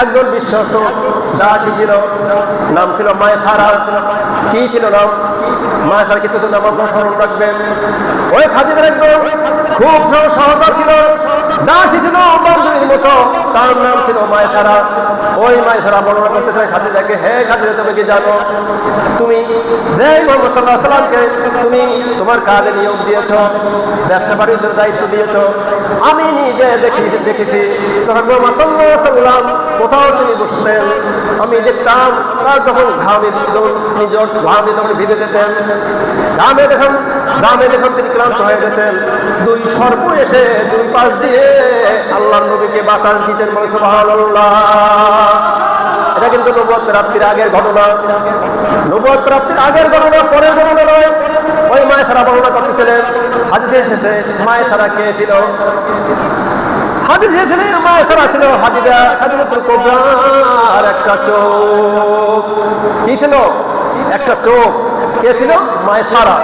একজন বিশ্বস্ত দাসী ছিল, নাম ছিল মায়সারা। কি ছিল নাম? মায়সারা কিছু নাম আপনারা স্মরণ রাখবেন। ওই খাদিজার একজন খুব সহচর ছিল, দাসী ছিল বান্ধবীর মতো, তার নাম ছিল মায়সারা। ওই মায়সারা বর্ণনা করতে চাই খাদিজাকে, হে খাদিজা, তুমি কি জানো, তুমি যে মুহাম্মদ সাল্লাল্লাহু আলাইহি ওয়াসাল্লামকে তুমি তোমার কাজে নিয়োগ দিয়েছ, ব্যবসা বাণিজ্যের দায়িত্ব দিয়েছ, আমি নিজে দেখেছি তখন মুহাম্মদ সাল্লাল্লাহু আলাইহি ওয়াসাল্লাম কোথাও তিনি বসতেন, আমি দেখতাম তার যখন ঘামে নিজের ঘামে যখন ভিজে যেতেন, ঘামে দেখুন তিনি ক্লান্ত হয়ে যেতেন, দুই সর্প এসে দুই পাশ দিয়ে আল্লাহর নবীকে বাতাস দিতেন। বলে সুবহানাল্লাহ। এটা কিন্তু নবুয়ত প্রাপ্তির আগের ঘটনা, নবুয়ত প্রাপ্তির আগের ঘটনা, পরের ঘটনা নয়। ওই মায়সারা বর্ণনা করতেছিলেন, হাদিসে এসেছে মায়সারা কে ছিল? হাদিসে ছিলেন মায়সারা ছিল খাদিজাতুল কুবরার একটা চোখ। কি ছিল? একটা চোখ। কে ছিল? মায়সারা,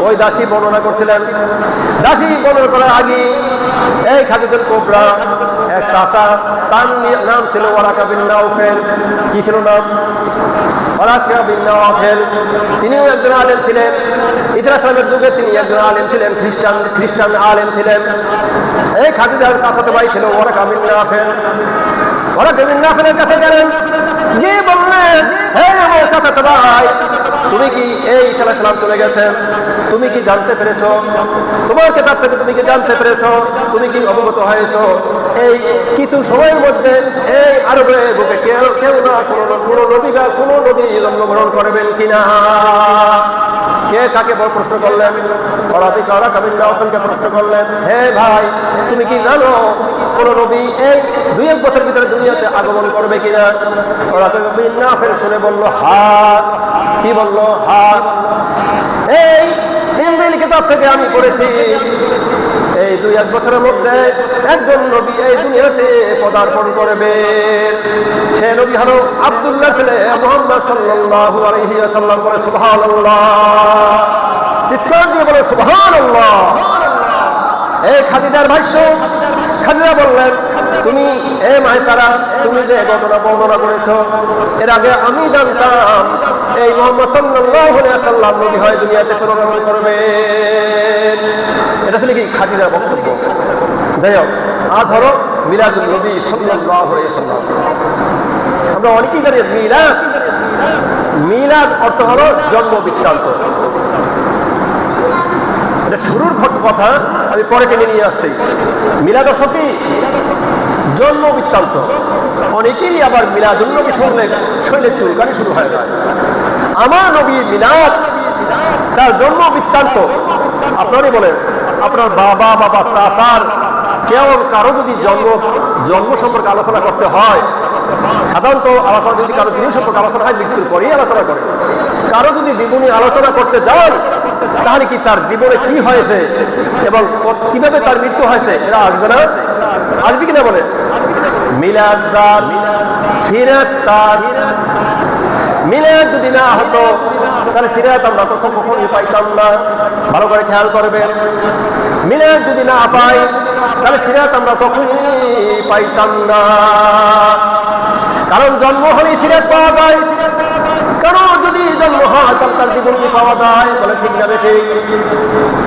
ওই দাসী বর্ণনা করছিলেন। দাসী বর্ণনা করার আগে এই খাদিজাতুল কুবরা এক চাচা, তার নাম ছিল ওয়ারাকা বিন নাওফেল। কি ছিল নাম? Waraqa bin Nawfal. তিনিও একজন আলেম ছিলেন, ইসলামের যুগে তিনি একজন আলেম ছিলেন, খ্রিস্টান আলেম ছিলেন। এই খাদিজার চাচাতো ভাই ছিল ওয়ারাকা বিন নাওফেল। ওয়ারাকা বিন নাওফেলের কাছে গেলেন, যে বললেন, হে আমার চাচাতো ভাই, তুমি কি এই সালাম চলে গেছেন, তুমি কি জানতে পেরেছ? তোমার কিতাব থেকে তুমি কি জানতে পেরেছ? তুমি কি অবগত হয়েছ এই কিছু সময়ের মধ্যে এই আরবের বুকে কেউ না কোনো নবী জন্মগ্রহণ করবেন কিনা? কে তাকে প্রশ্ন করলেন? ওয়ারাকা বিন নাওফেলকে প্রশ্ন করলেন, হে ভাই, তুমি কি জানো কোন নবী এই 2-1 বছর ভিতরে দুনিয়াতে আগমন করবে কিনা? ওয়ারাকা বিন নাওফেল শুনে বলল, হাত। কি বলল? হাত। এই ইনজিল কিতাব থেকে আমি পড়েছি এই 2-1 বছরের মধ্যে একজন নবী এই দুনিয়াতে পদার্পণ করবে। সে নবী হলো আব্দুল্লাহ ছেলে মুহাম্মদ সাল্লাল্লাহু আলাইহি ওয়াসাল্লাম। বলে সুবহানাল্লাহ। চিৎকার দিয়ে বলে সুবহানাল্লাহ। এই খাদিজার ভাষ্য, খাদিজা বললেন, তুমি এ মায়সারা, তুমি যে ঘটনা বর্ণনা করেছ, এর আগে আমি জানতাম এই মুহাম্মদ সাল্লাল্লাহু আলাইহি ওয়াসাল্লাম নবী হয় দুনিয়াতে পদার্পণ করবে। এটা ছিল কি খাদিজার বক্তব্য। যাই হোক, আজ হলো মিলাদুন নবী সাল্লাল্লাহু আলাইহি ওয়াসাল্লাম। আমরা অনেকেই জানি মিলাদ অর্থ হলো জন্ম বৃত্তান্ত। এটা শুরুর কথা আমি পরে টেনে নিয়ে আসছি। মিলাদ অর্থ কি? জন্ম বৃত্তান্ত। অনেকেই আবার মিলাদুন নবী শুনলে শরীরের চুলকানি শুরু হয়ে যায়। আমার নবী মিলাদ, তার জন্ম বৃত্তান্ত। আপনারই বলেন, আপনার বাবা চাচার কারো যদি জন্ম সম্পর্কে আলোচনা করতে হয়, সাধারণত আলোচনা যদি কারো জীবন সম্পর্কে আলোচনা হয় মৃত্যুর পরেই আলোচনা করে। কারো যদি জীবনী আলোচনা করতে যান, তাহলে কি তার জীবনে কি হয়েছে এবং কিভাবে তার মৃত্যু হয়েছে এরা আসবে না? আসবে কিনা বলে? মিলাদ যদি না হতো তাহলে সিরাত আমরা তো কখনোই পাইতাম না। ভালো করে খেয়াল করবেন, মিলাদ যদি না পাই তাহলে সিরাত আমরা কখনোই পাইতাম না। কারণ জন্ম হলেই সিরাত পাওয়া যায়, কারণ যদি জন্ম হয় তাহলে তার জীবনী পাওয়া যায়। বলে ঠিক যাবে? ঠিক।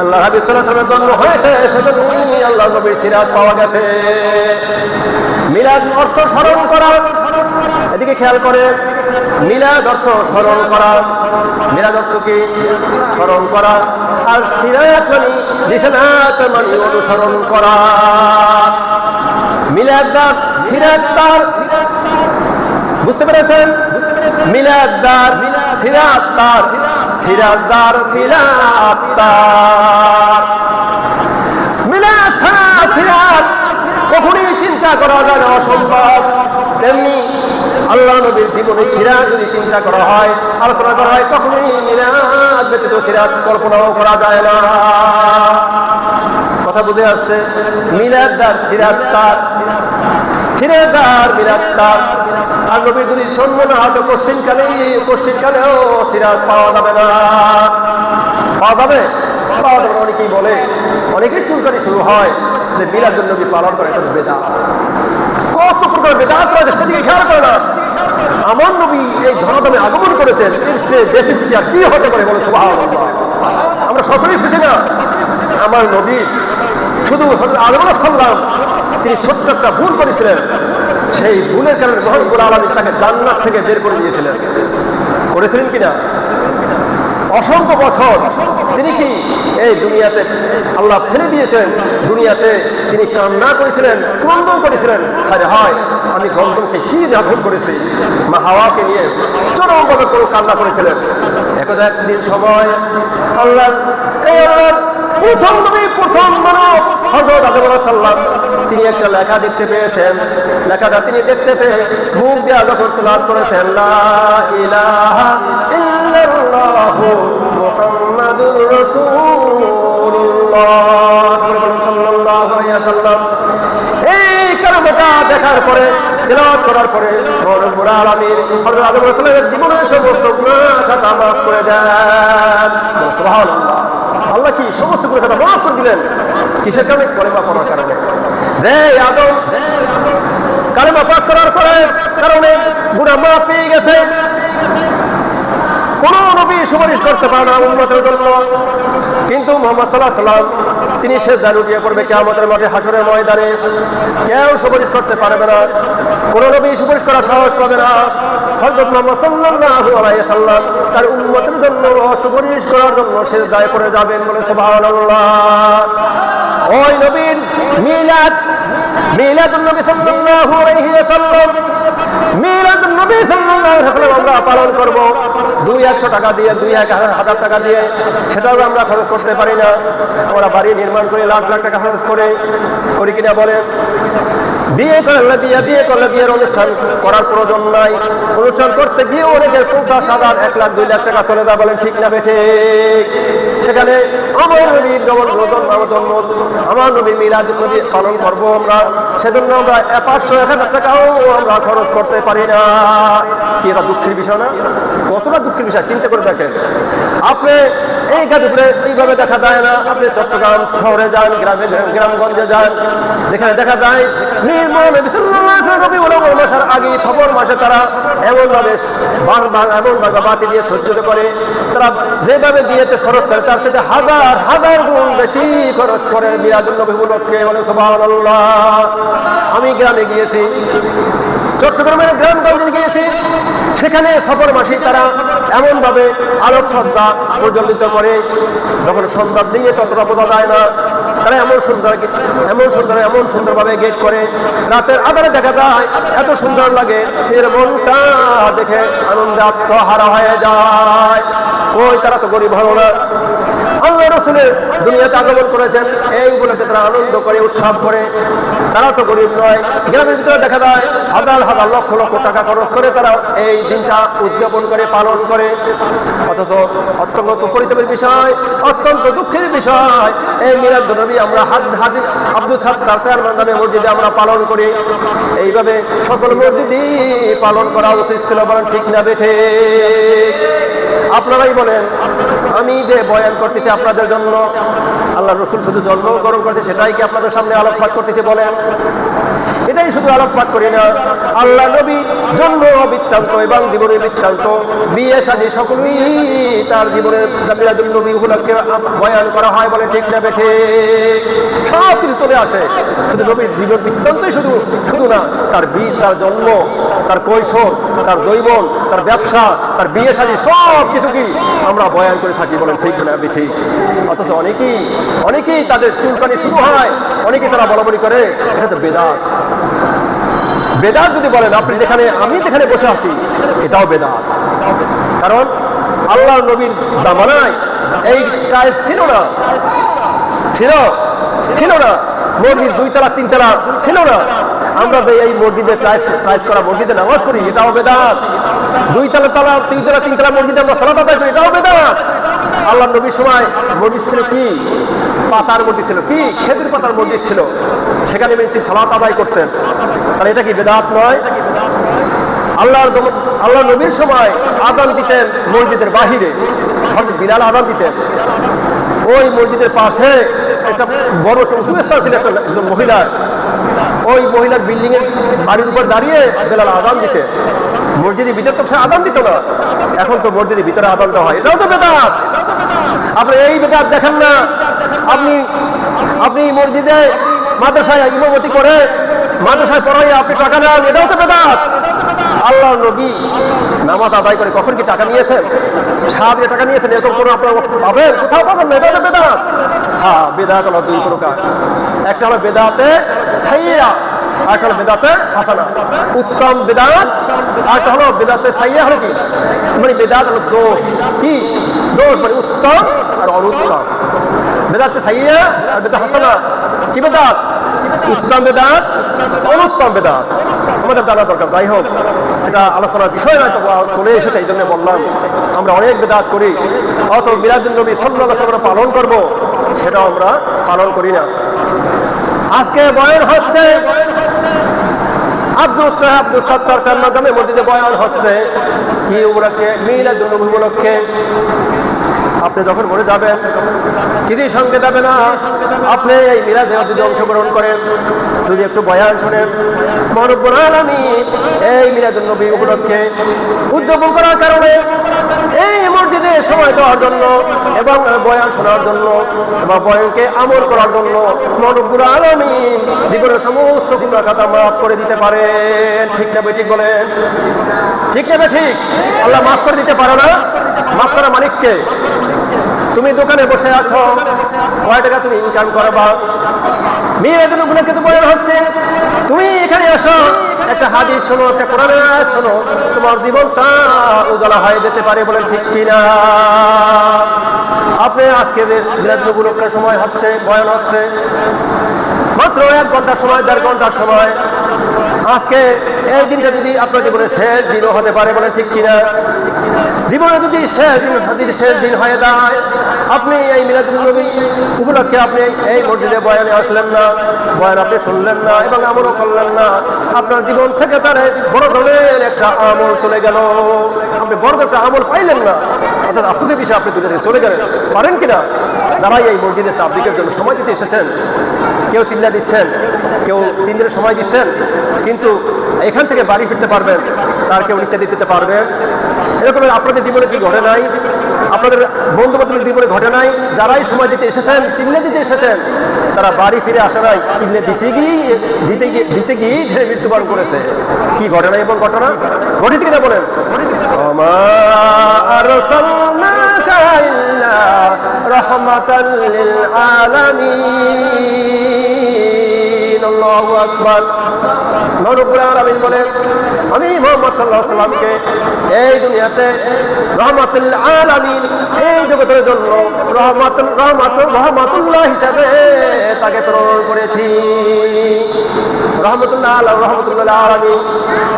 আল্লাহ হাবিব সাল্লাল্লাহু আলাইহি ওয়াসাল্লামের জন্ম হয়েছে, সেজন্যই আল্লাহ নবীর সিরাত পাওয়া গেছে। মিলাদ অর্থ স্মরণ করা। এদিকে খেয়াল করে, মিলাদ অর্থ স্মরণ করা। মিলাদ অর্থ কি? স্মরণ করা। আর সিরাত মানে রিসালাত মানে অনুসরণ করা। মিলাদ সিরাত, বুঝতে পেরেছেন? মিলাদার ফিরাতার, ফিরাদার ফিরাতার। মিলাদ ছাড়া ফিরাত কখনোই চিন্তা করা যায় না, অসম্ভব। তেমনি আল্লাহ নবীর জীবনে ফিরাত যদি চিন্তা করা হয়, আলোচনা করা হয়, কখনোই মিলাদ ব্যতীত ফিরাত কল্পনাও করা যায় না। কথা বুঝে আসছে? মিলাদার ফিরাতার, ফিরাদার মিলাদার। আর নবীর যদি জন্ম না হয়তো কোশ্চিনকালেও সিরাত পাওয়া যাবে না। পাওয়া যাবে? অনেকেই বলে, অনেকেই চুলকানি শুরু হয় যে মিলাদুন নবী পালন করে এটা বেদাত। কত প্রকার বেদাত রয়েছে, সেদিকে খেয়াল করে না। আমার নবী এই ধরাধামে আগমন করেছেন, এর চেয়ে বেশি খুশি আর কি হতে পারে বলে সুবহানাল্লাহ। আমরা সকলেই খুশি না? আমার নবী শুধু আল্লাহ সাল্লাম তিনি ছোট্ট একটা ভুল করেছিলেন, সেই ভুলের কারণে মহান রব্বুল আলামিন তাকে জান্নাত থেকে বের করে দিয়েছিলেন। করেছিলেন কিনা? অসংখ্য বছর তিনি কি এই দুনিয়াতে আল্লাহ ফেলে দিয়েছেন, দুনিয়াতে তিনি কান্না করেছিলেন, ক্রন্দন করেছিলেন, আরে হয় আমি গন্ধনকে কি ভুল করেছি। মা হাওয়াকে নিয়ে চরমভাবে কোনো কান্না করেছিলেন। একদিন সময় আল্লাহ প্রথম নবী, প্রথম মানব হযরত আদম আলাইহিস সালাম তিনি একটা লেখা দেখতে পেয়েছেন। লেখাটা তিনি দেখতে পেয়ে মুখ দিয়ে যখন তেলাওয়াত করেছেন, লা ইলাহা ইল্লাল্লাহু মুহাম্মাদুর রাসূলুল্লাহ সাল্লাল্লাহু আলাইহি ওয়াসাল্লাম, এই কালেমাটা দেখার পরে, তেলাওয়াত করার পরে রব্বুল আলামিন হযরত আদম আলাইহিস সালামের জীবনের সমস্ত গুনাহ খাতা মাফ করে দেন। সুবহানাল্লাহ। আল্লাহ কি সমস্ত গুনাহটা মাফ করে দিলেন? কিসের কারণে? কালেমা পড়ার কারণে। রে আদম কালেমা পাঠ করার কারণে গুনাহ মাফ পেয়ে গেছে। কোন নবী সুপারিশ করতে পারে না উম্মতের জন্য, কিন্তু মুহাম্মদ সাল্লাল্লাহু আলাইহি ওয়াসাল্লাম তিনি সিজদায় লুটিয়ে পড়বে কিয়ামতের মাঠে, হাসরের ময়দানে। কেউ সুপারিশ করতে পারবে না, কোন নবী সুপারিশ করার সাহস পাবে না। হযরত মুহাম্মদ সাল্লাল্লাহু আলাইহি ওয়াসাল্লাম তার উম্মতের জন্য সুপারিশ করার জন্য সিজদায় পড়ে যাবেন বলে সুবহানাল্লাহ। ওই নবীর মিলাদুন নবী সাল্লাল্লাহু আলাইহি ওয়াসাল্লাম, মিলাদুন নবী সাল্লাল্লাহু আলাইহি ওয়াসাল্লাম আমরা পালন করব 200 টাকা দিয়ে, 2000 টাকা দিয়ে। সেটাও আমরা খরচ করতে পারি না। আমরা বাড়ি নির্মাণ করে লাখ লাখ টাকা খরচ করি কিনা বলেন? বিয়ে করলে বিয়ের অনুষ্ঠান করার প্রয়োজন নাই। অনুষ্ঠান করতে গিয়ে অনেকের 50,000, 1 লাখ, 2 লাখ টাকা চলে যায়, বলেন ঠিক না বেঠে? সেখানে আমার নবীর জন্ম, আমার নবীর মিলাদ নবী পালন করবো আমরা, সেজন্য আমরা 500-1000 টাকাও আমরা খরচ করতে পারি না। কি এটা দুঃখের বিষয় না? কতটা দুঃখের বিষয় চিন্তা করে দেখেন। আপনি এই গাজীপুরে এইভাবে দেখা যায় না? আপনি চট্টগ্রাম শহরে যান, গ্রামগঞ্জে যান, যেখানে দেখা যায় মাসের আগে খবর মাসে তারা এমনভাবে বাতি দিয়ে সজ্জিত করে, তারা যেভাবে বিয়েতে খরচ করে তার থেকে হাজার গুণ বেশি খরচ করে মিলাদুন নবী উপলক্ষে। বলে সুবহানাল্লাহ। আমি গ্রামে গিয়েছি, চট্টগ্রামের গ্রামগঞ্জে গিয়েছি, সেখানে খবর মাসি তারা এমনভাবে আলোকসজ্জা প্রজ্বলিত করে, যখন সন্ধ্যার দিকে ততটা বোঝা যায় না, তারা এমন সুন্দরভাবে গেট করে, রাতের আধারে দেখা যায় এত সুন্দর লাগে, এর মনটা দেখে আনন্দে আত্মহারা হয়ে যায়। ওই তারা তো গরিব হলো না, আল্লাহ রাসূলের দুনিয়াতে আগমন করেছেন, এই উপলক্ষে তারা আনন্দ করে, উৎসব করে। তারা তো গরিব নয়। গ্রামের ভিতরে দেখা যায় হাজার লক্ষ টাকা খরচ করে তারা এই দিনটা উদযাপন করে, পালন করে। অথচ অত্যন্ত পরিতাপের বিষয়, অত্যন্ত দুঃখের বিষয়, এই মিলাদুন নবী আমরা হাজী আব্দুল সাত্তার নামে মসজিদে আমরা পালন করি। এইভাবে সকল মসজিদই পালন করা উচিত ছিল, বলেন ঠিক না বেঠে? আপনারাই বলেন, আমি যে বয়ান করতেছি আপনাদের জন্য, আল্লাহ রাসূল শুধু জন্মগ্রহণ করতে সেটাই কি আপনাদের সামনে আলোকপাত করতেছি? বলেন, এটাই শুধু আলোকপাত করি না, আল্লাহ নবী জন্ম বৃত্তান্ত এবং জীবনের বৃত্তান্ত, বিয়ে শাদী সকলেই তার জীবনের মিলাদুন নবী উপলক্ষে বয়ান করা হয়, বলে ঠিক না বেঠে? সব কিছু চলে আসে, শুধু নবীর জীবন বৃত্তান্তই শুধু না, তার তার জন্ম, তার কৈশোর, তার যৌবন, তার ব্যবসা, তার বিয়ে শাদী সব কিছু কি আমরা বয়ান করে থাকি, বলেন ঠিক না বেঠে? অথচ অনেকেই তাদের চুলকানি শুরু হয়, অনেকেই তারা বলাবলি করে এটা তো বেদাত। বেদাত যদি বলেন আপনি, আমি যেখানে বসে আছি এটাও বেদাত। কারণ আল্লাহর নবীর জামানায় এই কাজ ছিল না, মসজিদ 2 তলা 3 তলা ছিল না। আমরা যে এই মসজিদে টাইস করা মসজিদে নামাজ পড়ি, এটাও বেদাত। 2 তলা 3 তলা মসজিদে আমরা সালাত আদায় করি, এটাও বেদাত। আল্লাহর নবীর সময় মসজিদ ছিল কি? পাতার মসজিদ ছিল, কি খেজুর পাতার মসজিদ ছিল, সেখানে তিনি সালাত আদায় করতেন। তাহলে এটা কি বেদাত নয়? আল্লাহ নবীর সময় আযান দিতেন মসজিদের বাহিরে, বিলাল আযান দিতেন। ওই মসজিদের পাশে একটা বড় উঁচু স্থান ছিল একজন মহিলার, ওই মহিলার বিল্ডিং এর বাড়ির উপর দাঁড়িয়ে বেলাল আযান দিতে। মসজিদের ভিতরে তো সে আযান দিত না, এখন তো মসজিদের ভিতরে আযান দেওয়া হয়, এটাও তো বেদাত। আপনি এই বেদাত দেখেন না, আপনি মসজিদে মাদ্রাসায় ইমামতি করে মাদ্রাসায় পড়াই আপনি টাকা নেন, এটাও তো বেদাত। আল্লাহ নবী নামাজ আদায় করে কখন কি টাকা নিয়েছেন? সাহাবীরা টাকা নিয়েছেন, এরকম কোনো আপনার পাবেন? কোথাও পাবেন না, এটা হলো বেদাত। হ্যাঁ, বেদাত হলো দুই প্রকার, একটা হলো বেদাতে সাইয়্যা, আর একটা হলো বেদাতে হাসানা। উত্তম বেদাত আর একটা হলো বেদাতে সাইয়্যা। হলো কি মানে বেদাত হলো দোষ, কি দোষ মানে উত্তম আর অনুত্তম। বেদাতে সাইয়্যা আর বেদাত হাসানা কি বেদাত? উত্তম বেদাত, অনুত্তম বেদাত। আমাদের জানা দরকার। যাই হোক, এটা আলোচনার বিষয় নয়, চলে এসেছে, এই জন্য বললাম। আমরা অনেক বেদাত করি, অত মিলাদুন নবী সাল্লাল্লাহু আলাইহি ওয়াসাল্লাম পালন করবো, সেটাও আমরা পালন করি না। আজকে বয়ান হচ্ছে আব্দুল সত্তার তার মাধ্যমে মসজিদে বয়ান হচ্ছে কি উপলক্ষে? মিলাদুন নবী উপলক্ষে। আপনি যখন মরে যাবেন, চিঠির সঙ্গে যাবে না, আপনি এই মিলাদে যদি অংশগ্রহণ করেন, যদি একটু বয়ান শোনেন, রব্বুল আলামিন এই মিলাদুন নবী উপলক্ষে উদ্যাপন করার কারণে এই মসজিদে সময় দেওয়ার জন্য এবং বয়ান শোনার জন্য বা বয়ানকে আমল করার জন্য রব্বুল আলামিন জীবনের সমস্ত গুনাহ খাতা মাফ করে দিতে পারেন। ঠিক না ঠিক বলেন? ঠিক না ঠিক? আল্লাহ মাফ করে দিতে পারে না? মাফ করা মালিককে। তুমি দোকানে বসে আছো, কয় টাকা তুমি ইনকাম করবা? মিলাদুন নবী উপলক্ষে তো বয়ান হচ্ছে, তুমি এখানে আসো, একটা হাদিস শোনো, একটা কোরআন আয়াত শোনো, তোমার জীবনটা উজালা হয়ে যেতে পারে। বলেন ঠিক কিনা? আপনি আজকে মিলাদুন নবী উপলক্ষে সময় হচ্ছে, বয়ান হচ্ছে, মাত্র 1 ঘন্টার সময়, 1.5 ঘন্টার সময়। আজকে এই দিনটা যদি আপনার জীবনের শেষ দিনও হতে পারে। বলেন ঠিক কিনা? জীবনে যদি শেষ দিন হয়ে যায়, আপনি এই মিলাদুন নবী উপলক্ষে আপনি এই মসজিদে বয়ানে আসলেন না, বয়ান আপনি শুনলেন না এবং আমলও করলেন না, আপনার জীবন থেকে তার বড় ধরনের একটা আমল চলে গেল। আপনি বড় একটা আমল পাইলেন না, অর্থাৎ আফসোসের বিষয়ে আপনি দুনিয়া থেকে চলে গেলেন। পারেন কিনা? যারাই এই মসজিদে তাবলীগের জন্য সময় দিতে এসেছেন, কেউ চিল্লা দিচ্ছেন, কেউ 3 দিনের সময় দিচ্ছেন, কিন্তু এখান থেকে বাড়ি ফিরতে পারবেন, তার কেউ নিচে দিতে পারবেন। এরকম আপনাদের জীবনে কি ঘটে নাই? আপনাদের বন্ধু বান্ধবের জীবনে ঘটে নাই? যারাই সময় দিতে এসেছেন, চিল্লে দিতে এসেছেন, তারা বাড়ি ফিরে আসে নাই, চিল্লে দিতে গিয়ে মৃত্যুবরণ করেছে। কি ঘটনা এবং ঘটনা ঘটিত কিনা বলেন? রাহমাতাল লিল আলামিন। আল্লাহু আকবার। রব্বুল আলামিন বলেন, আমি মুহাম্মদ সাল্লাল্লাহু আলাইহি ওয়াসাল্লামকে এই দুনিয়াতে রাহমাতুল আলামিন, এই জগতের জন্য রহমাতুল্লাহ হিসাবে তাকে প্রেরণ করেছি। রহমাতুল্লাহ আলামিন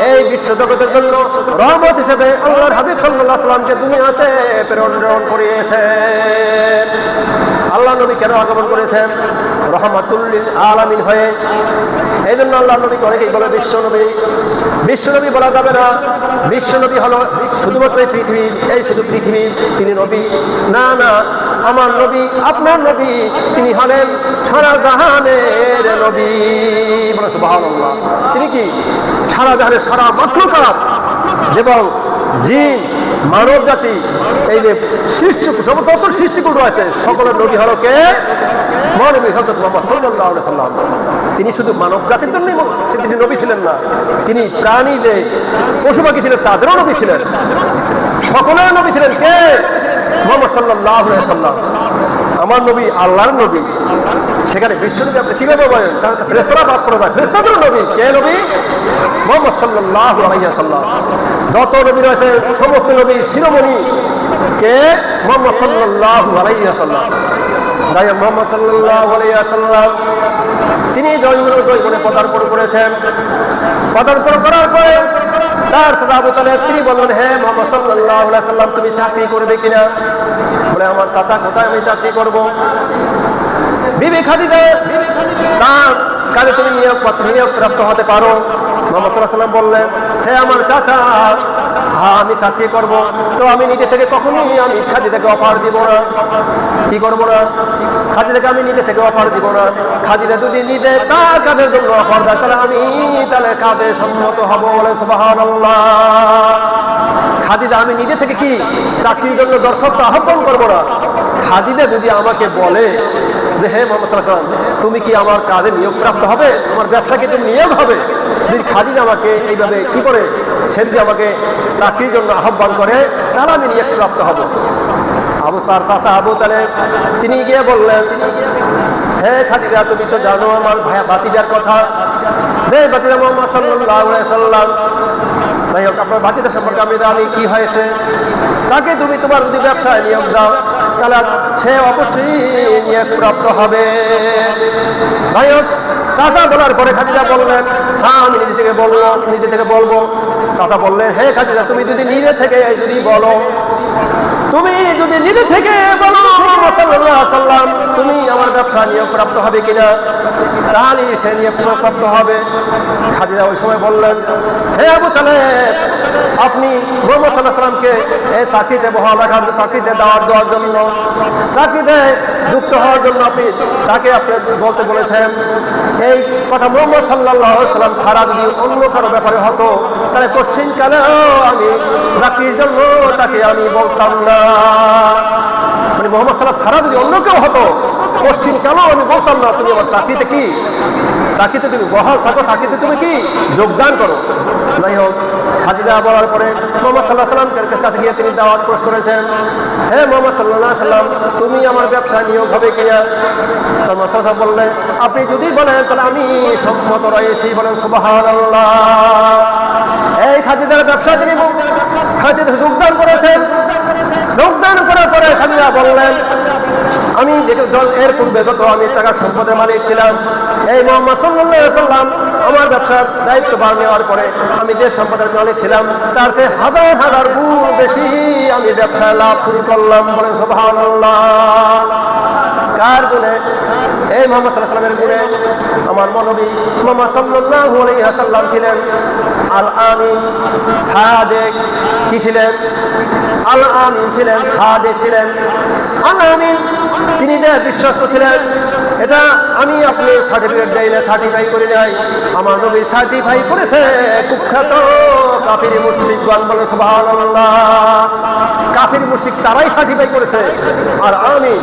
এই বিশ্ব জগতের জন্য রহমত হিসেবে আল্লাহর হাবিব সাল্লাল্লাহু আলাইহি ওয়াসাল্লামকে দুনিয়াতে প্রেরণ করিয়েছেন। আল্লাহ নবী কেন আগমন করেছেন? রহমাতুল লিল আলামিন হয়ে। এই জন্য আল্লাহ নবীকে অনেকেই বলে বিশ্বনবী। বিশ্বনবী বলা যাবে না, বিশ্বনবী হলো শুধুমাত্র পৃথিবী, এই শুধু পৃথিবী তিনি নবী না। না, আমার নবী, আপনার নবী, তিনি হলেন সারা জাহানের নবী। বলে সুবহানাল্লাহ। তিনি কি সারা জাহানের সারা মাখলুকাত এবং জিন, মানব জাতি, এই যে সমস্ত সৃষ্টিকুল রয়েছে, সকলের নবী হলো কে? মহানবী হযরত মুহাম্মদ সাল্লাল্লাহু আলাইহি ওয়াসাল্লাম। তিনি শুধু মানব জাতির জন্যই তিনি নবী ছিলেন না, তিনি প্রাণী যে পশু পাখি ছিলেন তাদেরও নবী ছিলেন, সকলের নবী ছিলেন। কে? মুহাম্মদ সাল্লাল্লাহু আলাইহি ওয়াসাল্লাম। আমার নবী আল্লাহর নবী। সেখানে বিশ্বনবী আপনি কিভাবে বলেন? ফেরেশতারা বাদ করে যায়, ফেরেশতাদের নবী কে? নবী মুহাম্মদ সাল্লাল্লাহু আলাইহি ওয়াসাল্লাম। যত নবী রয়েছে সমস্ত নবীর শিরোমণি কে? মুহাম্মদ সাল্লাল্লাহু আলাইহি ওয়াসাল্লাম। তাই মুহাম্মদ সাল্লাল্লাহু আলাইহি ওয়াসাল্লাম তিনি জয়গুনে পদার্পণ করেছেন। পদার্পণ করার পরে তার সাথে আবু তালেব তিনি বললেন, হে মুহাম্মদ সাল্লাল্লাহু আলাইহি ওয়াসাল্লাম, তুমি চাকরি করবে কিনা? বলে, আমার চাচা কোথায়, আমি চাকরি করব। বিবি খাদিজা তার কাজে তুমি নিয়োগপ্রাপ্ত হতে পারো। মুহাম্মদ সাল্লাল্লাহু আলাইহি ওয়াসাল্লাম বললেন, হে আমার চাচা, হ্যাঁ আমি চাকরি করব, তো আমি নিজে থেকে কখনোই আমি খাদিজাকে অফার দিব না। কি করবো না? খাদিজাকে আমি নিজে থেকে অফার দিব না। খাদিজা যদি নিজে তার কাজের জন্য অফার দেয় তাহলে আমি তাহলে কাজে সম্মত হব। বলে সুবহানাল্লাহ। খাদিজা আমি নিজে থেকে কি চাকরির জন্য দরখাস্ত আহ্বান করবো না। খাদিজা যদি আমাকে বলে যে হে মোহাম্মদ সাল্লাল্লাহু আলাইহি ওয়াসাল্লাম, তুমি কি আমার কাজে নিয়োগপ্রাপ্ত হবে, তোমার ব্যবসা কিন্তু নিয়োগ হবে, যদি খাদিজা আমাকে এইভাবে কি করে সে যদি আমাকে চাকরির জন্য আহ্বান করে তাহলে আমি নিয়োগপ্রাপ্ত হব। তার চাচা আবু তালেব তিনি গিয়ে বললেন, হে খাদিজা তুমি তো জানো আমার ভাতিজার কথা, হে ভাতিজা মুহাম্মদ সাল্লাল্লাহু আলাইহি ওয়াসাল্লাম, যাই হোক আপনার ভাতিজা সম্পর্কে আমি জানি কি হয়েছে, তাকে তুমি তোমার যদি ব্যবসায় নিয়োগ দাও তাহলে সে অবশ্যই নিয়োগপ্রাপ্ত হবে। যাই হোক চাচা বলার পরে খাদিজা বললেন, হ্যাঁ আমি নিজে থেকে বলবো। চাচা বললেন, হে খাদিজা তুমি যদি নিজে থেকে যদি বলো, তুমি যদি নিজে থেকে বলো মুহাম্মদ সাল্লাল্লাহু আলাইহি ওয়াসাল্লাম তুমি আমার ব্যবসা নিয়োগপ্রাপ্ত হবে কিনা, তাহলে সে নিয়োগপ্রাপ্ত হবে। খাদিজা ওই সময় বললেন, হে আবু তালেব আপনি মুহাম্মদ সাল্লাল্লাহু আলাইহি ওয়াসাল্লামকে এই চাকরিতে বহাল রাখার, চাকরিতে দাওয়াত দেওয়ার জন্য, চাকরিতে যুক্ত হওয়ার জন্য আপনি বলতে বলেছেন। এই কথা মুহাম্মদ সাল্লাল্লাহু আলাইহি ওয়াসাল্লাম ছাড়া যদি অন্য কারো ব্যাপারে হতো তাহলে পশ্চিমকালেও আমি চাকরির জন্য তাকে আমি বলতাম না। মানে মুহাম্মদ সাল্লাল্লাহু ছাড়া যদি অন্য কেউ হতো পশ্চিমকালেও আমি বলতাম না তুমি আমার চাকরিতে কি, চাকরিতে তুমি বহাল থাকো, চাকরিতে তুমি কি যোগদান করো। যাই হোক খাদিজা বলার পরে মুহাম্মদ সাল্লাল্লাহু আলাইহি ওয়াসাল্লামের কাছে গিয়ে তিনি দাওয়াত পেশ করেছেন, হে মুহাম্মদ সাল্লাল্লাহু আলাইহি ওয়াসাল্লাম তুমি আমার ব্যবসা নিয়োগ হবে কিনা। মুহাম্মদ সাল্লাল্লাহু আলাইহি ওয়াসাল্লাম বললেন, আপনি যদি বলেন তাহলে আমি সম্মত রয়েছি। বলেন সুবহানাল্লাহ। এই খাদিজার ব্যবসা তিনি খাদিজা যোগদান করেছেন। যোগদান করার পরে খাদিজা বললেন, আমি এর পূর্বে যত আমি টাকা সম্পদের মালিক ছিলাম, এই মুহাম্মদ সাল্লাল্লাহু আলাইহি ওয়াসাল্লাম আমার ব্যবসার দায়িত্ব ভার নেওয়ার পরে আমি যে সম্পদের মালিক ছিলাম তার চেয়ে হাজার হাজার গুণ বেশি আমি ব্যবসা লাভ শুরু করলাম। বলেন সুবহানাল্লাহ। কার গুণে? এই মুহাম্মদ সাল্লাল্লাহু আলাইহি ওয়াসাল্লামের গুণে। আমার মহানবী মুহাম্মদ সাল্লাল্লাহু আলাইহি ওয়াসাল্লাম ছিলেন আল আমিন, সাদিক। কি ছিলেন? আল আমিন ছিলেন, সাদিক ছিলেন। আল আমিন তিনি যে বিশ্বস্ত ছিলেন, এটা আমি আপনি সার্টিফিকেট দেই না, সার্টিফাই করি নাই, আমার নবী সার্টিফাই করেছে কুখ্যাত কাফির মুশরিকগণ। বলে সুবহানাল্লাহ। কাফির মুশরিক তারাই সার্টিফাই করেছে। আর আমিন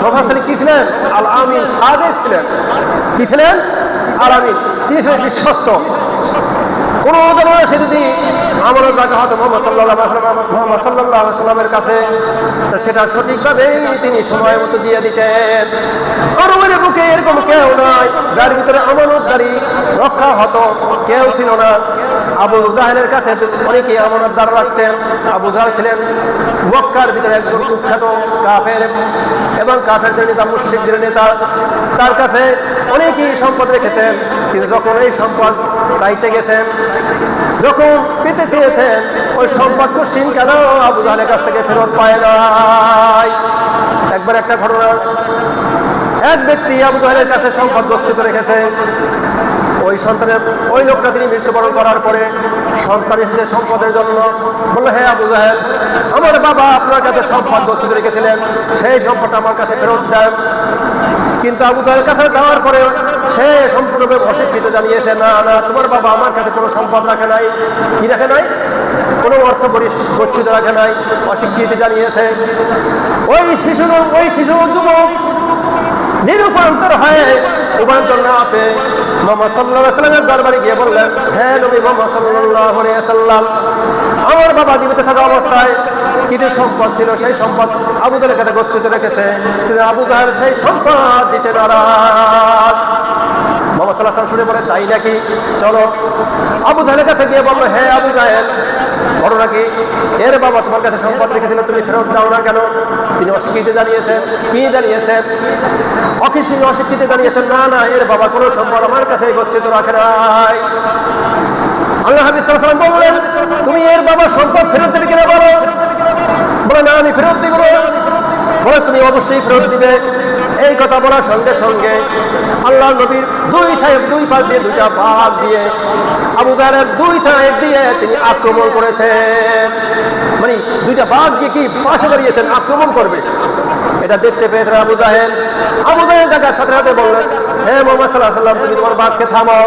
প্রভাবশালী কি ছিলেন? আল আমিন সাদিক ছিলেন। কি ছিলেন? আল আমিন তিনি ছিলেন বিশ্বস্ত। কোন ধরনের সে যদি আমার টাকা হতো মুহাম্মদ সাল্লাল্লাহু আলাইহি ওয়াসাল্লামের কাছে সেটা সঠিকভাবেই তিনি সময় মতো দিয়ে দিতেন। আরবের বুকে এরকম কেউ নাই যার ভিতরে আমানতদারি রক্ষা হতো, কেউ ছিল না। আবু জাহেলের কাছে অনেকেই আমানতদার রাখতেন। আবু জাহেল ছিলেন মক্কার ভিতরে একজন কুখ্যাত কাফের এবং কাফেরদের নেতা, মুশরিকদের নেতা। তার কাছে অনেকেই সম্পদ রেখেছেন, কিন্তু যখন এই সম্পদ চাইতে গেছেন, যখন পেতে চেয়েছেন, ওই সম্পদ কোশ্চিন কেন আবু জাহেলের কাছ থেকে ফেরত পায় নাই। একবার একটা ঘটনা, এক ব্যক্তি আবু জাহেলের কাছে সম্পদ গচ্ছিত রেখেছে। ওই লোকটা তিনি মৃত্যুবরণ করার পরে সন্তান এসেছে সম্পদের জন্য, বললো, হে আবু জাহেল আমার বাবা আপনার কাছে সম্পদ গচ্ছিত রেখেছিলেন, সেই সম্পদটা আমার কাছে ফেরত দেন। কিন্তু আবু জাহেলের কাছে দেওয়ার পরে সে সম্পূর্ণভাবে অস্বীকৃতি জানিয়েছে, না না তোমার বাবা আমার কাছে কোনো সম্পদ রাখে নাই। কি রাখে নাই? কোনো অর্থ গচ্ছিত রাখে নাই, অস্বীকৃতি জানিয়েছে। ওই শিশু যুবক নিরুপান্তর হয়ে রূপান্তর না পেয়ে মুহাম্মদ সাল্লাল্লাহু আলাইহি ওয়াসাল্লামের দরবারে গিয়ে বললেন, হে নবী মুহাম্মদ সাল্লাল্লাহু আলাইহি ওয়াসাল্লাম আমার বাবা জীবিত থাকা অবস্থায় কিছু সম্পদ ছিল, সেই সম্পদ আবু জাহেলের কাছে গচ্ছিত রেখেছে, কিন্তু আবু জাহেল সেই সম্পদ দিতে নারাজ। মুহাম্মদ সাল্লাল্লাহু আলাইহি ওয়াসাল্লাম শুনে বলে, তাই নাকি, চলো। আবু জাহেলের কাছে গিয়ে বললো, হে আবু জাহেল ঘটনা কি? এর বাবা তোমার কাছে সম্পদ রেখেছিল, তুমি ফেরত দাও না কেন? তিনি অস্বীকৃতি জানিয়েছেন। কি জানিয়েছেন? অস্বীকৃতি জানিয়েছেন, না না এর বাবা কোনো সম্পদ আমার কাছে গচ্ছিত রাখে নাই। আল্লাহ হাবিব সাল্লাল্লাহু আলাইহি ওয়াসাল্লাম বললেন, তুমি এর বাবা সম্পদ ফেরত দেবে কিনা বলো। বলে, না আমি ফেরত দিব। বলে, তুমি অবশ্যই ফেরত দিবে। এই কথা বলার সঙ্গে সঙ্গে আল্লাহ নবীর দুই পাশ দিয়ে দুইটা ভাগ দিয়ে আবু জাহেলের দুইটা এক দিয়ে তিনি আক্রমণ করেছেন, মানে দুইটা বাঘ গিয়ে কি পাশে দাঁড়িয়েছেন, আক্রমণ করবে। এটা দেখতে পেয়েছেন আবু জাহেল দেখার সাথে সাথে বললেন, হে মুহাম্মদ সাল্লাল্লাহু আলাইহি ওয়াসাল্লাম, তুমি তোমার বাঘকে থামাও।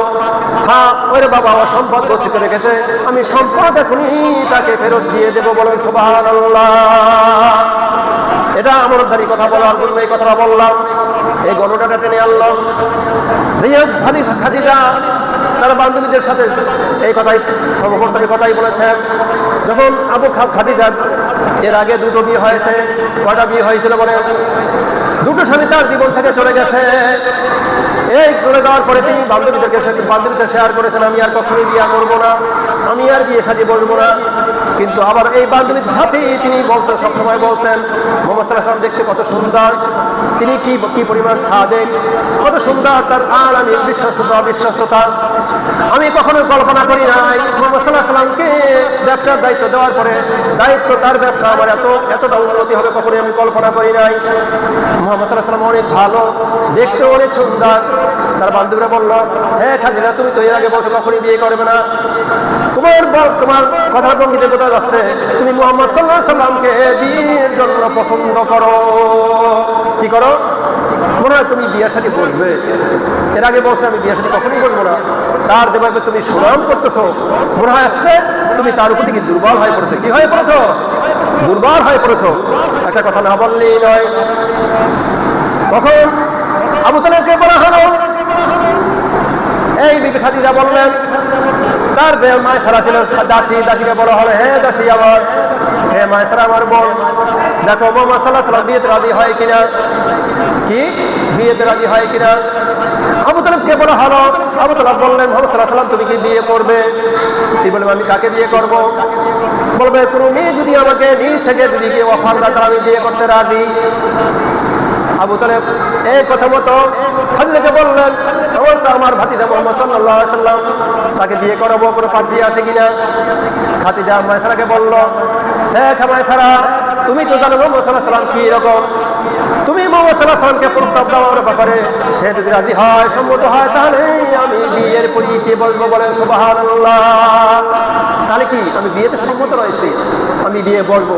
হ্যাঁ, ওরে বাবা, আমার সম্পদ গচ্ছিত রেখেছে, আমি সম্পদ এখনই তাকে ফেরত দিয়ে দেবো। বলেন সুবহানাল্লাহ। এটা আমলদারি কথা বলার জন্য এই কথাটা বললাম, এই গণনাটা টেনে আনলাম। খাদিজা তার বান্ধবীদের সাথে এই কথাই সর্বপ্রথমে কথাই বলেছেন। যখন খাদিজা এর আগে দুটো বিয়ে হয়েছে, কয়টা বিয়ে হয়েছিল বলে? দুটো স্বামী তার জীবন থেকে চলে গেছে। এই চলে যাওয়ার পরে তিনি বান্ধবীদের শেয়ার করেছেন, আমি আর কখনোই বিয়ে করবো না, আমি আর বিয়ে সাজি বলবো না। কিন্তু আবার এই বান্ধবীর সাথে তিনি বলতেন, সবসময় বলতেন, মুহাম্মদ সাল্লাল্লাহু আলাইহি ওয়াসাল্লাম দেখতে কত সুন্দর, তিনি কি পরিমাণ সাদেক, কত সুন্দর তার আমি বিশ্বস্ততা। আমি কখনো কল্পনা করি নাই মুহাম্মদ সাল্লাল্লাহু আলাইহি ওয়াসাল্লামকে ব্যবসার দায়িত্ব দেওয়ার পরে তার ব্যবসা আমার এতটা উন্নতি হবে, কখনোই আমি কল্পনা করি নাই। মুহাম্মদ সাল্লাল্লাহু আলাইহি ওয়াসাল্লাম অনেক ভালো, দেখতে অনেক সুন্দর। তার বান্ধবীরা বলল, হ্যাঁ খাদিজা, তুমি তো এর আগে বলছো কখনই বিয়ে করবে না, তোমার কথার ভঙ্গিতে বোঝা যাচ্ছে তুমি মুহাম্মদ সাল্লাল্লাহু আলাইহি ওয়াসাল্লামকে বিয়ের জন্য পছন্দ করো। কি করো? মনে হয় তুমি বিয়ের সাথে বসবে। এর আগে বলছো আমি বিয়ের সাথে কখনই বলবো না, তার যেভাবে তুমি সুনাম করতেছো, মনে হয় আসছে তুমি তার উপর থেকে দুর্বল হয়ে পড়েছো। কি হয়ে পড়েছো? দুর্বল হয়ে পড়েছো। একটা কথা না বললেই নয়। তখন আবু তালেবকে বলা হলো, এই বিবি খাদিজা বললেন, তার মায়েরা ছিল দাসীকে বলা হলো, হে দাসী আমার, হে মায়েরা আমার বোন, দেখো মুহাম্মদ সাল্লাল্লাহু আলাইহি ওয়াসাল্লাম বিয়েতে রাজি হয় কিনা, কি বিয়েতে রাজি হয় কিনা। আবু তালেবকে বলা হলো, আবু তালেব বললেন, মুহাম্মদ সাল্লাল্লাহু আলাইহি ওয়াসাল্লাম তুমি কি বিয়ে করবে? তিনি বললেন, আমি কাকে বিয়ে করব? বলবে, কোনো মেয়ে যদি আমাকে নিজ থেকে যদি কেউ অফার দেয় তাহলে আমি বিয়ে করতে রাজি। আবু তালেব এই কথা মতো খাদিজাকে বললেন, আমার ভাতিজা মুহাম্মদ সাল্লাল্লাহু আলাইহি ওয়াসাল্লাম, তাকে বিয়ে করাবো, কোনো পাত্রী আছে কিনা। খাদিজা মায়েরাকে বলল, দেখ মায়েরা, তুমি তো জানো মুহাম্মদ সাল্লাল্লাহু আলাইহি ওয়াসাল্লাম কি রকম, তুমি মুহাম্মদ সাল্লাল্লাহু আলাইহি ওয়াসাল্লামকে প্রস্তাব দেওয়ার ব্যাপারে সে যদি রাজি হয়, সম্মত হয়, তাহলে আমি বিয়ের পরিচিতি বলবো। বলেন সুবহানাল্লাহ। তাহলে কি আমি বিয়েতে সম্মত রয়েছি, আমি বিয়ে বলবো।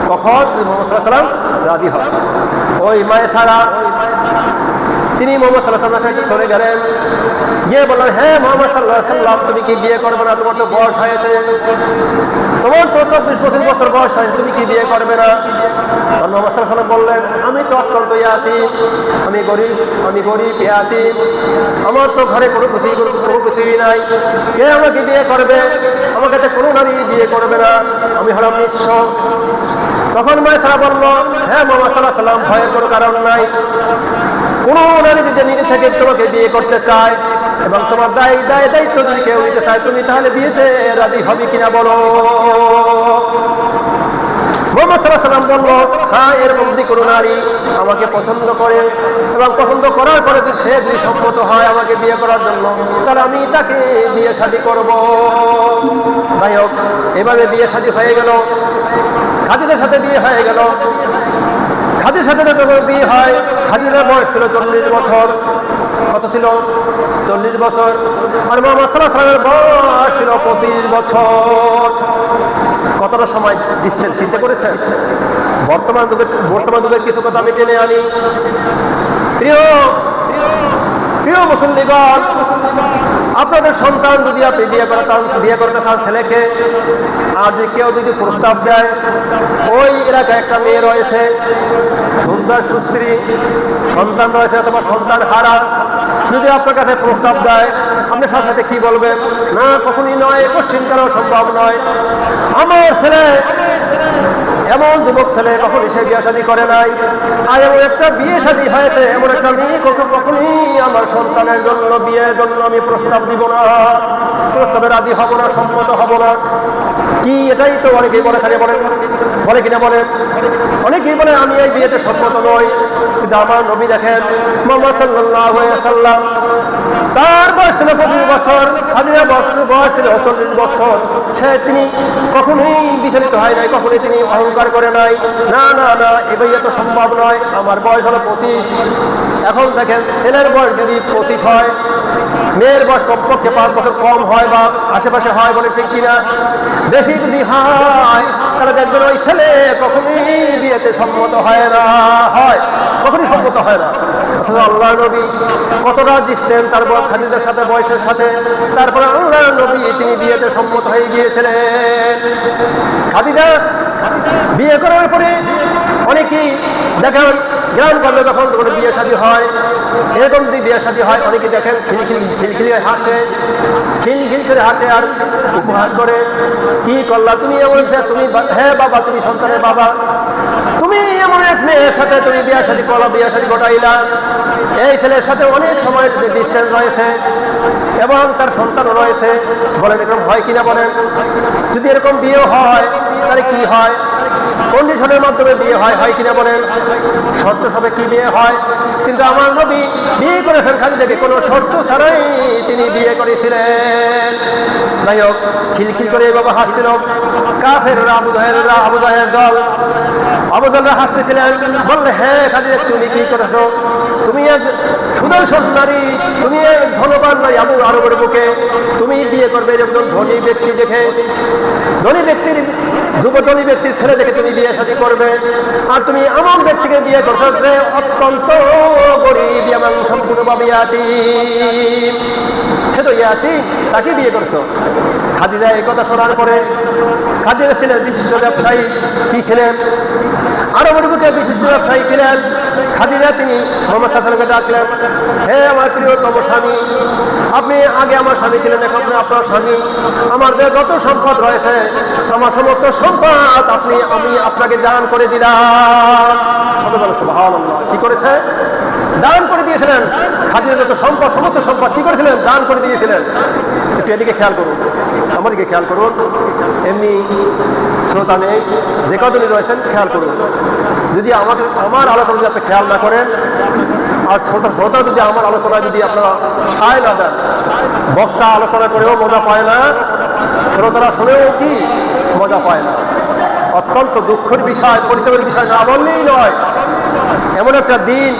কখন মুহাম্মদ সাল্লাল্লাহু আলাইহি ওয়াসাল্লাম রাজি হয়। ওই মায়েরা তিনি মুহাম্মদ সাল্লাল্লাহু আলাইহি ওয়াসাল্লামকে চলে গেলেন, গিয়ে বললেন, হ্যাঁ মুহাম্মদ সাল্লাল্লাহু আলাইহি ওয়াসাল্লাম, তুমি কি বিয়ে করবে না? তোমার তো বয়স হয়েছে, তোমার তো 24-25 বছর বয়স হয়েছে, তুমি কি বিয়ে করবে না? মুহাম্মদ সাল্লাল্লাহু আলাইহি ওয়াসাল্লাম বললেন, আমি তো অত্যন্ত ইয়াতীম, আমি গরিব ইয়াতীম, আমার তো ঘরে কোনো কিছুই নাই, কে আমাকে বিয়ে করবে? আমার কাছে কোনো নারী বিয়ে করবে না, আমি হলাম নিঃস্ব। তখন মায়েরা বলল, হ্যাঁ মুহাম্মদ সাল্লাল্লাহু আলাইহি ওয়াসাল্লাম, ভয়ের কোনো কারণ নাই। কোন নারী যদি নিজে থেকে তোমাকে বিয়ে করতে চায় এবং তোমার দায়িত্ব যদি কেউ নিতে চায়, তুমি তাহলে বিয়েতে রাজি হবে কিনা বলো। মুহাম্মদ সাল্লাল্লাহু আলাইহি ওয়াসাল্লাম বলল, হ্যাঁ, এরকম যদি কোনো নারী আমাকে পছন্দ করে এবং পছন্দ করার পরে সে যদি সম্মত হয় আমাকে বিয়ে করার জন্য, তাহলে আমি তাকে বিয়ে শাদী করব। যাই হোক, এভাবে বিয়ে শাদী হয়ে গেল, খাদিজার সাথে বিয়ে হয়ে গেল। খাদিজার সাথে যখন বিয়ে হয়, খাদিজার বয়স ছিল 40 বছর। কত ছিল? 40 বছর। আর মুহাম্মদ সাল্লাল্লাহু আলাইহি ওয়াসাল্লামের বয়স ছিল 25 বছর। কতটা সময় দিচ্ছেন চিন্তা করেছেন? বর্তমান যুগের কিছু কথা আমি টেনে আনি। প্রিয় মুসল্লিগণ, আপনাদের সন্তান যদি আপনি বিয়ে করতে চান ছেলেকে, আর যদি কেউ যদি প্রস্তাব দেয়, ওই এলাকায় একটা মেয়ে রয়েছে, সুন্দর সুশ্রী, সন্তান রয়েছে অথবা সন্তান হারা, যদি আপনার কাছে প্রস্তাব দেয়, আপনি সাথে সাথে কি বলবেন? না, কখনই নয়, কোশ্চিন করা সম্ভব নয়। আমার ছেলে, এমন যুবক ছেলে কখনই সে বিয়ে শাদী করে নাই, আর এমন একটা বিয়ে শাদী হয়েছে, এমন একটা মেয়ে কখনই আমার সন্তানের জন্য বিয়ের জন্য আমি প্রস্তাব দিব না, প্রস্তাবে রাজি হব না, সম্মত হব না। কি এটাই তো অনেকেই বলে থাকে, বলে কিনা বলে, অনেকেই বলে আমি এই বিয়েতে সম্মত নই। কিন্তু আমার নবী দেখেন, মুহাম্মদ সাল্লাল্লাহু আলাইহি ওয়াসাল্লাম, তার বয়স ছিল 25 বছর, খাদিজার বয়স ছিল 40 বছর। তিনি কখনোই বিচলিত হয় নাই, কখনোই তিনি অহংকার করে নাই, না না না, এ বিয়ে তো সম্ভব নয়, আমার বয়স হলো 25। এখন দেখেন, ছেলের বয়স যদি 25 হয়, মেয়ের বয়স কমপক্ষে 5 বছর কম হয় বা আশেপাশে হয়, বলে ঠিক কিনা? বেশি যদি হয় তাহলে দেখবেন ওই ছেলে কখনই বিয়েতে সম্মত হয় না, কখনই সম্মত হয় না। অথচ আল্লাহ নবী কতটা দিচ্ছেন তার খাদিজার সাথে, বয়সের সাথে, তারপরে আল্লাহ নবী তিনি বিয়েতে সম্মত হয়ে গিয়েছিলেন। খাদিজা বিয়ে করার পরে অনেকেই দেখেন গ্রাম করলে যখন কোনো বিয়ে শাদী হয়, এরকম যদি বিয়ে শাদী হয়, অনেকে দেখেন খিলখিলি হাসে, খিলখিল করে হাসে আর উপহাস করে, কি করলা তুমি এমন, তুমি হ্যাঁ বাবা তুমি সন্তানের বাবা, তুমি এমন এক মেয়ের সাথে তুমি বিয়ে শাদী করলা, বিয়ে শাদী ঘটাইলা। এই ছেলের সাথে অনেক সময় ডিস্টেন্স রয়েছে এবং তার সন্তানও রয়েছে, বলেন এরকম হয় কিনা বলেন? যদি এরকম বিয়ে হয় তাহলে কি হয়? কন্ডিশনের মাধ্যমে বিয়ে হয় কিনা বলেন? শর্ত সবে কি বিয়ে হয়? কিন্তু আমার নবী বিয়ে করেছেন খাদিজাকে কোনো শর্ত ছাড়াই তিনি বিয়ে করেছিলেন। যাই হোক, খিলখিল করে বাবা হাসছিল। কাফেররা, আবু জাহেলের দল, আবু জাহেলরা হাসতেছিলেন, বললে হ্যাঁ খাদিজা তুমি কি করেছো? তুমি এক সুদর্শন নারী, তুমি এক ধনবান নারী আবু আরবের বুকে, তুমি বিয়ে করবে একজন ধনী ব্যক্তি দেখে, ধনী ব্যক্তির ধনী ব্যক্তির ছেলে দেখে তুমি বিয়ে শাদী করবে, আর তুমি এমন ব্যক্তিকে বিয়ে করছো যে অত্যন্ত গরিব এবং সম্পূর্ণভাবে ইয়াতীম, সে তো ইয়াতীম, তাকে বিয়ে করছো। খাদিজা এই কথা শোনার পরে, খাদিজা ছিলেন বিশিষ্ট ব্যবসায়ী, কি ছিলেন? আরবের বুকে বিশিষ্ট ব্যবসায়ী ছিলেন। খাদিজা তিনি মোহাম্মদ সাল্লাল্লাহু ডাকলেন, হে আমার প্রিয়তম স্বামী, আপনি আগে আমার স্বামী ছিলেন, এখন আপনার স্বামী, আমার যে যত সম্পদ রয়েছে, আমার সমস্ত সম্পদ আমি আপনাকে দান করে দিলাম। সুবহানাল্লাহ, কি করেছে? দান করে দিয়েছিলেন। খাদিজা যত সম্পদ, সমস্ত সম্পদ কি করেছিলেন? দান করে দিয়েছিলেন। একটু এদিকে খেয়াল করুন, আমাদেরকে খেয়াল করুন, এমনি শ্রোতা নেই, যে কতদিন রয়েছেন খেয়াল করুন। যদি আমার আলোচনা যদি আপনি খেয়াল না করেন, আর শ্রোতা যদি আমার আলোচনা যদি আপনারা সায় না দেন, বক্তা আলোচনা করেও মজা পায় না, শ্রোতারা শুনেও কি মজা পায় না। অত্যন্ত দুঃখের বিষয়, পরিতাপের বিষয় না বললেই নয়। এমন একটা দিন,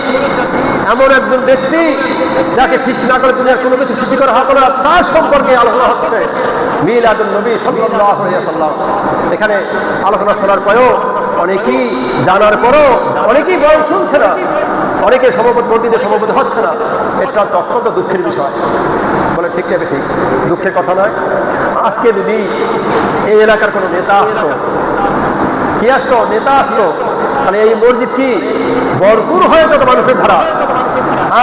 এমন একজন ব্যক্তি যাকে সৃষ্টি না করে দুনিয়ার কোনো কিছু সৃষ্টি করা হবে না, তার সম্পর্কে আলোচনা হচ্ছে, মিলাদুন নবী সাল্লাল্লাহু আলাইহি ওয়াসাল্লাম। এখানে আলোচনা শোনার পরেও অনেকেই, জানার পরও অনেকেই বরং শুনছে না, অনেকে মসজিদে সভাপতি হচ্ছে না। এটা অত্যন্ত দুঃখের বিষয়, বলে ঠিক নেবে ঠিক, দুঃখের কথা নয়। আজকে যদি এই এলাকার কোনো নেতা আসতো, কি আসতো, নেতা আসতো, তাহলে এই মসজিদ কি ভরপুর হয়ে যেত মানুষের ধারা।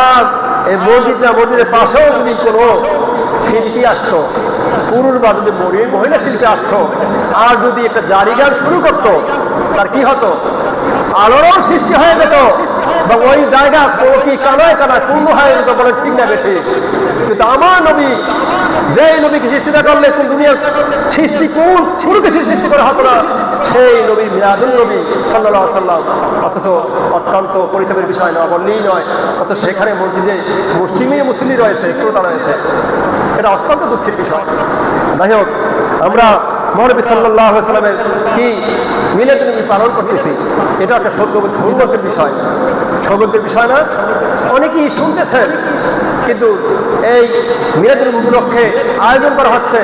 আর এই মসজিদের পাশেও যদি কোনো শিল্পী আসতো, পুরুষ বা যদি মহিলা শিল্পী আসতো, আর যদি একটা জারি গান শুরু করতো, তার কি হতো? আলোড়ন সৃষ্টি হয়ে যেত, বা ওই জায়গা কি কানায় পূর্ণ হয়ে যেত, বলে ঠিক না বেশি। কিন্তু আমার নবী, যে নবীকে সৃষ্টি না করলে কোন দুনিয়ার সৃষ্টি কোনো কিছু সৃষ্টি করা হতো না, সেই নবী মিলাদুন নবী সাল্লাল্লাহু আলাইহি ওয়াসাল্লাম। অথচ অত্যন্ত পরিতাপের বিষয় না বললেই নয়, অথচ সেখানে মসজিদে মুসলিমই রয়েছে, শ্রোতা রয়েছে। এটা অত্যন্ত দুঃখের বিষয়। যাই হোক, আমরা মহানবী সাল্লাল্লাহু আলাইহি ওয়াসাল্লামের কি মিলাদুন নবী পালন করতেছি, এটা একটা সৌভাগ্যের বিষয়। সৌভাগ্যের বিষয় না? অনেকেই শুনতেছেন, কিন্তু এই মিলাদুন নবী উপলক্ষে আয়োজন করা হচ্ছে,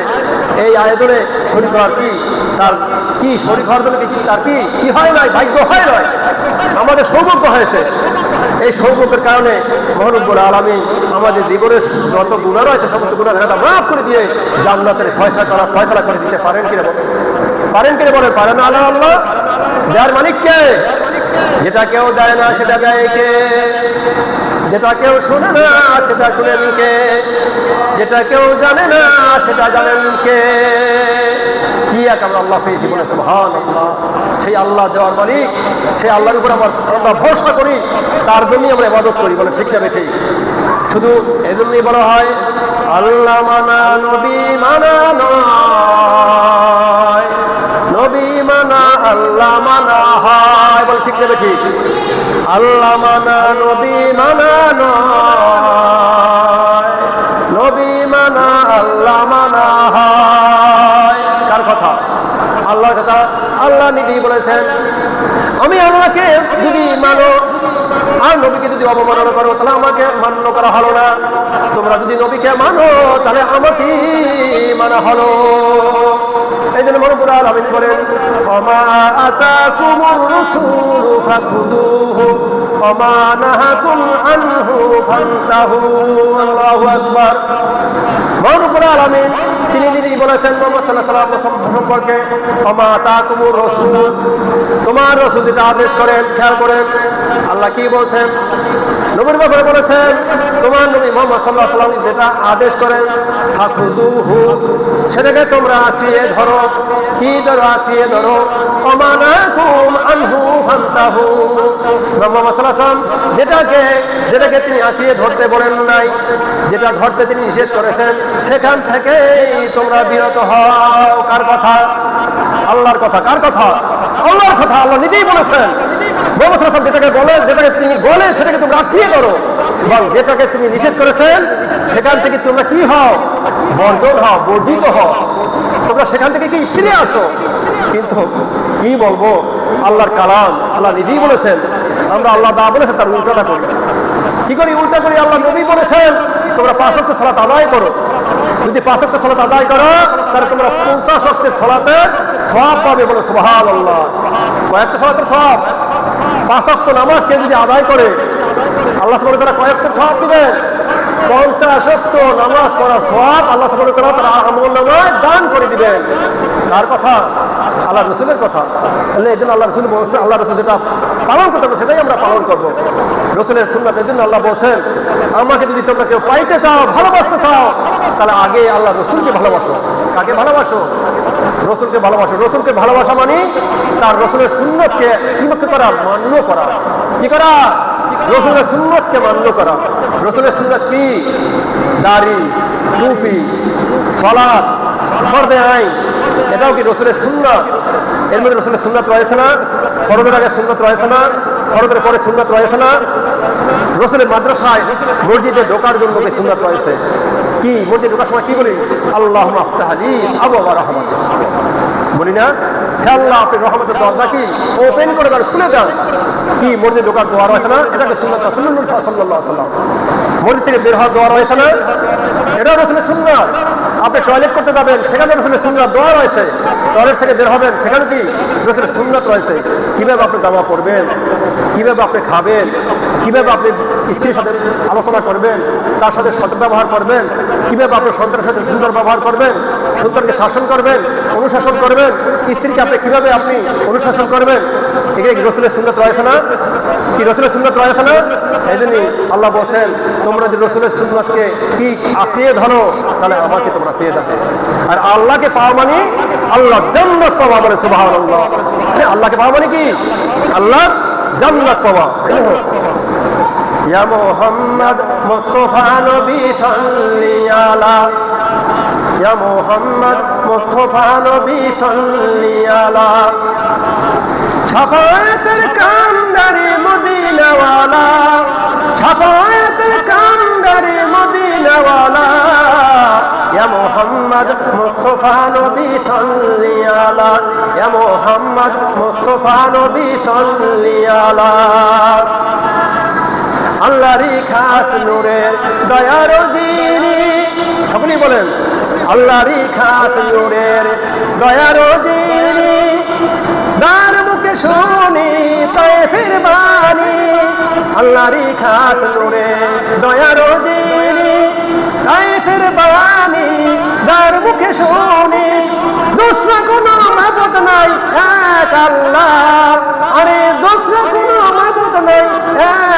এই আয়োজনে শরীক হওয়ার কি শরীক হওয়ার জন্য তার কি হয় নয়, ভাগ্য হয় নয়, আমাদের সৌভাগ্য হয়েছে। এই সৌভাগ্যের কারণে মহান রব্বুল আলামিন আমাদের জীবনের যত গুনাহ রয়েছে সমস্ত গুনাহ মাফ করে দিয়ে জান্নাতের ফয়সালা করে দিতে পারেন কিনা বলেন? পারেন না? আল্লাহ যার মালিক কে? যেটা কেউ দেয় না সেটা দেয় কে? যেটা কেউ শোনে না সেটা শুনেন কে? যেটা কেউ জানে না সেটা জানেন কে? কি এক আমরা আল্লাহ পেয়েছি, বলে সুবহানাল্লাহ। সেই আল্লাহ দেওয়ার মালিক, সেই আল্লাহর উপর আমরা ভরসা করি, তার জন্যই আমরা ইবাদত করি, বলে ঠিক যাবে ঠিক। শুধু এজন্যই বলা হয় আল্লাহ মানা নবী মানা নয়, নবী মানা আল্লাহ মানা হয়, বলে ঠিক যাবে ঠিক। আল্লাহ মানা নবী মানা নয়, নবী মানা আল্লাহ মানা হয়। কার কথা? আল্লাহর কথা। আল্লাহ নিজেই বলেছেন আমি আল্লাহকে যদি মানো আর নবীকে যদি অবমাননা করো তাহলে আমাকে মান্য করা হলো না, তোমরা যদি নবীকে মানো তাহলে আমাকে মানা হলো। এই জন্য রব্বুল আলামিন বলেন ওমা আতাকুমুর রাসূলু ফাখুযুহু ওমা নাহাকুম আনহু ফান্তাহু। আল্লাহু আকবার। রব্বুল আলামিন তিনি নিজেই বলেছেন মুহাম্মদ সাল্লাল্লাহু আলাইহি ওয়াসাল্লাম সম্পর্কে ওমা আতাকুমুর রাসূল, তোমার রাসূল যেটা আদেশ করেন, খেয়াল করেন আল্লাহ কি বলছেন, নবীর ব্যাপারে বলেছেন তোমার নবী মুহাম্মদ সাল্লাল্লাহু আলাইহি ওয়াসাল্লাম যেটা আদেশ করেন ফাখুযুহু, সেটাকে তোমরা আঁকড়িয়ে ধরো। কি ধরো? আঁকড়িয়ে ধরো। ওমা নাহাকুম আনহু ফান্তাহু, মুহাম্মদ সাল্লাল্লাহু আলাইহি ওয়াসাল্লাম যেটাকে তিনি আঁকড়িয়ে ধরতে বলেন নাই, যেটা ধরতে তিনি নিষেধ করেছেন, সেখান থেকেই তোমরা বিরত হও। কার কথা? আল্লাহর কথা। কার কথা? আল্লাহর কথা। আল্লাহ নিজেই বলেছেন মুহাম্মদ সাল্লাল্লাহু আলাইহি ওয়াসাল্লাম যেটাকে বলে, যেটাকে তিনি বলে সেটাকে তোমরা আঁকড়িয়ে ধরো, এবং যেটাকে তিনি নিষেধ করেছেন সেখান থেকে তোমরা কি হও? বর্জন হও, বর্জিত হও, তোমরা সেখান থেকে কি ফিরে আসো। কিন্তু কি বলবো, আল্লাহর কালাম, আল্লাহ নিজেই বলেছেন, আমরা আল্লাহ দা বলেছেন তার উল্টাটা করি। কি করি? উল্টা করি। আল্লাহ নবী বলেছেন তোমরা 5 ওয়াক্ত সালাত আদায় করো, যদি 5 ওয়াক্ত সালাত আদায় করো তাহলে তোমরা 50 ওয়াক্তের সালাতের সওয়াব পাবে। বলো সুবহানাল্লাহ। কয়েকটা সালাতের সওয়াব? 5 ওয়াক্ত নামাজ কে যদি আদায় করে আল্লাহ সুবহানাহু ওয়া তাআলা কয়েকটা সওয়াব দিবেন? 50 ওয়াক্ত নামাজ পড়ার সওয়াব আল্লাহ সুবহানাহু ওয়া তাআলা আমলনামায় দান করে দিবেন। কার কথা? আল্লাহ রাসূলের কথা। তাহলে এই জন্য আল্লাহ রাসূল বলছেন, আল্লাহ রাসূল যেটা পালন করতে হবে সেটাই আমরা পালন করবো। রাসূলের সুন্নাত। এই জন্য আল্লাহ বলছেন আমাকে যদি তোমরা কেউ পাইতে চাও, ভালোবাসতে চাও, তাহলে আগে আল্লাহ রাসূলকে ভালোবাসো। কাকে ভালোবাসো? রাসূলকে ভালোবাসো। রাসূলকে ভালোবাসা মানে তার রাসূলের সুন্নাতকে কি করা? মান্য করা। কি করা? রাসূলের সুন্নাতকে মান্য করা। রাসূলের সুন্নাত কি? দাড়ি, টুপি, সালাত, ফরজে আইন, এটাও কি রাসূলের সুন্নাত? এর মধ্যে রাসূলের সুন্নাত রয়েছে না? ফরজের আগে সুন্নাত রয়েছে না? ফরজের পরে সুন্নাত রয়েছে না? রাসূলের মাদ্রাসায় মসজিদে ঢোকার জন্য কি সুন্নাত রয়েছে? কি মসজিদে ঢোকার সময় কি বলি? আল্লাহুম্মা আফতাহ লি আবওয়াবা রাহমাতিক, বলি না? হে আল্লাহ আপনি রহমতের দরজা কি ওপেন করে দেন, খুলে দেন। কি মসজিদে ঢোকার দোয়া রয়েছে না? এটাকে সুন্নাত রাসূলুল্লাহ সাল্লাল্লাহু আলাইহি ওয়াসাল্লাম। মসজিদ থেকে বের হওয়ার দোয়া রয়েছে না? এটাও রাসূলের সুন্নাত। আপনি টয়লেট করতে যাবেন, সেখানে রাসূলের সুন্নাত দোয়া রয়েছে। টয়লেট থেকে বের হবেন, সেখানে কি রাসূলের সুন্নাত রয়েছে। কিভাবে আপনি জামা পরবেন, কিভাবে আপনি খাবেন, কিভাবে আপনি স্ত্রীর সাথে আলোচনা করবেন, তার সাথে সৎ ব্যবহার করবেন, কিভাবে আপনি সন্তানের সাথে সুন্দর ব্যবহার করবেন, সন্তানকে শাসন করবেন, অনুশাসন করবেন, স্ত্রীকে আপনি কিভাবে আপনি অনুশাসন করবেন, এখানে কি রাসূলের সুন্নাত রয়েছে না? কি রাসূলের সুন্নাত রয়েছে না? এই জন্যই আল্লাহ বলছেন তোমরা যদি রাসূলের সুন্নাতকে কি আঁকড়িয়ে ধরো তাহলে আমাকে তোমরা পেয়ে যাবে। আর আল্লাহকে পাওয়া মানে আল্লাহ জান্নাত পাওয়া। বলে সুবহানাল্লাহ। আল্লাহকে পাওয়া মানে কি? আল্লাহ জান্নাত পাওয়া। ইয়া মুহাম্মদ মুস্তাফা নবী সাল্লি আলা, ইয়া মুহাম্মদ মুস্তাফা নবী সাল্লি আলা, শাফাআতের কান্ডারি মদিনাওয়ালা, শাফাআতের কান্ডারি মদিনাওয়ালা, ইয়া মুহাম্মদ মুস্তাফা নবী সাল্লি আলা, ইয়া মুহাম্মদ মুস্তাফা নবী সাল্লি আলা। আল্লাহরই খাস নূরের দয়ার যিনি, সকলেই বলেন আল্লাহরই খাস নূরের দয়ার যিনি, তার মুখে শুনি তায়েফের বাণী। আল্লাহরই খাস নূরের দয়ার যিনি, তায়েফের বাণী, তার মুখে শুনি দোসরা কোনো মাবুদ নাই এক আল্লাহ। আরে দোসরা কোনো মাবুদ নাই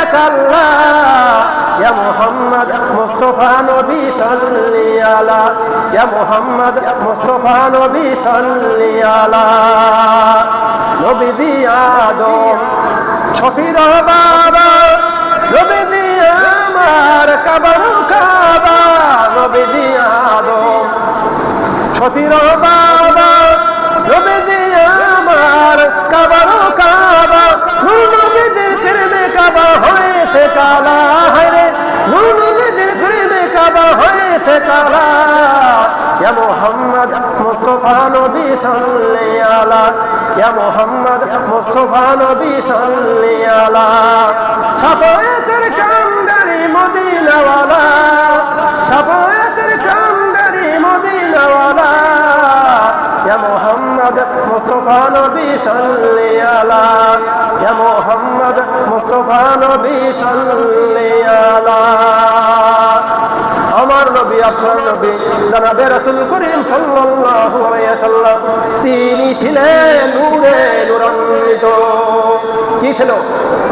এক আল্লাহ। ইয়া মুহাম্মদ মুস্তাফা নবী সাল্লি আলা, ইয়া মুহাম্মদ মুস্তাফা নবী সাল্লি আলা। নবী আদম শফির বাবা, নবী আমার কাবার কাবা, নবী আদম শফির বাবা, নবী আমার কাবার কাবা। নবীদের প্রেমে কাবা হয়েছে কালা, হায়রে নবীদের প্রেমে কাবা হয়েছে কালা। ইয়া মুহাম্মদ মুস্তাফা নবী সাল্লি আলা, ইয়া মুহাম্মদ মুস্তাফা নবী সাল্লি আলা, শাফায়াতের কান্ডারি মদিনাওয়ালা, শাফায়াতের কান্ডারি মদিনাওয়ালা, ইয়া মুহাম্মদ মুস্তাফা নবী সাল্লি আলা, ইয়া মুহাম্মদ মুস্তাফা নবী সাল্লি আলা। আমার নবী আপনার নবী জনাবে রাসূল করিম সাল্লাল্লাহু আলাইহি ওয়াসাল্লাম, তিনি ছিলেন নূরে নূরান্বিত। কি ছিল?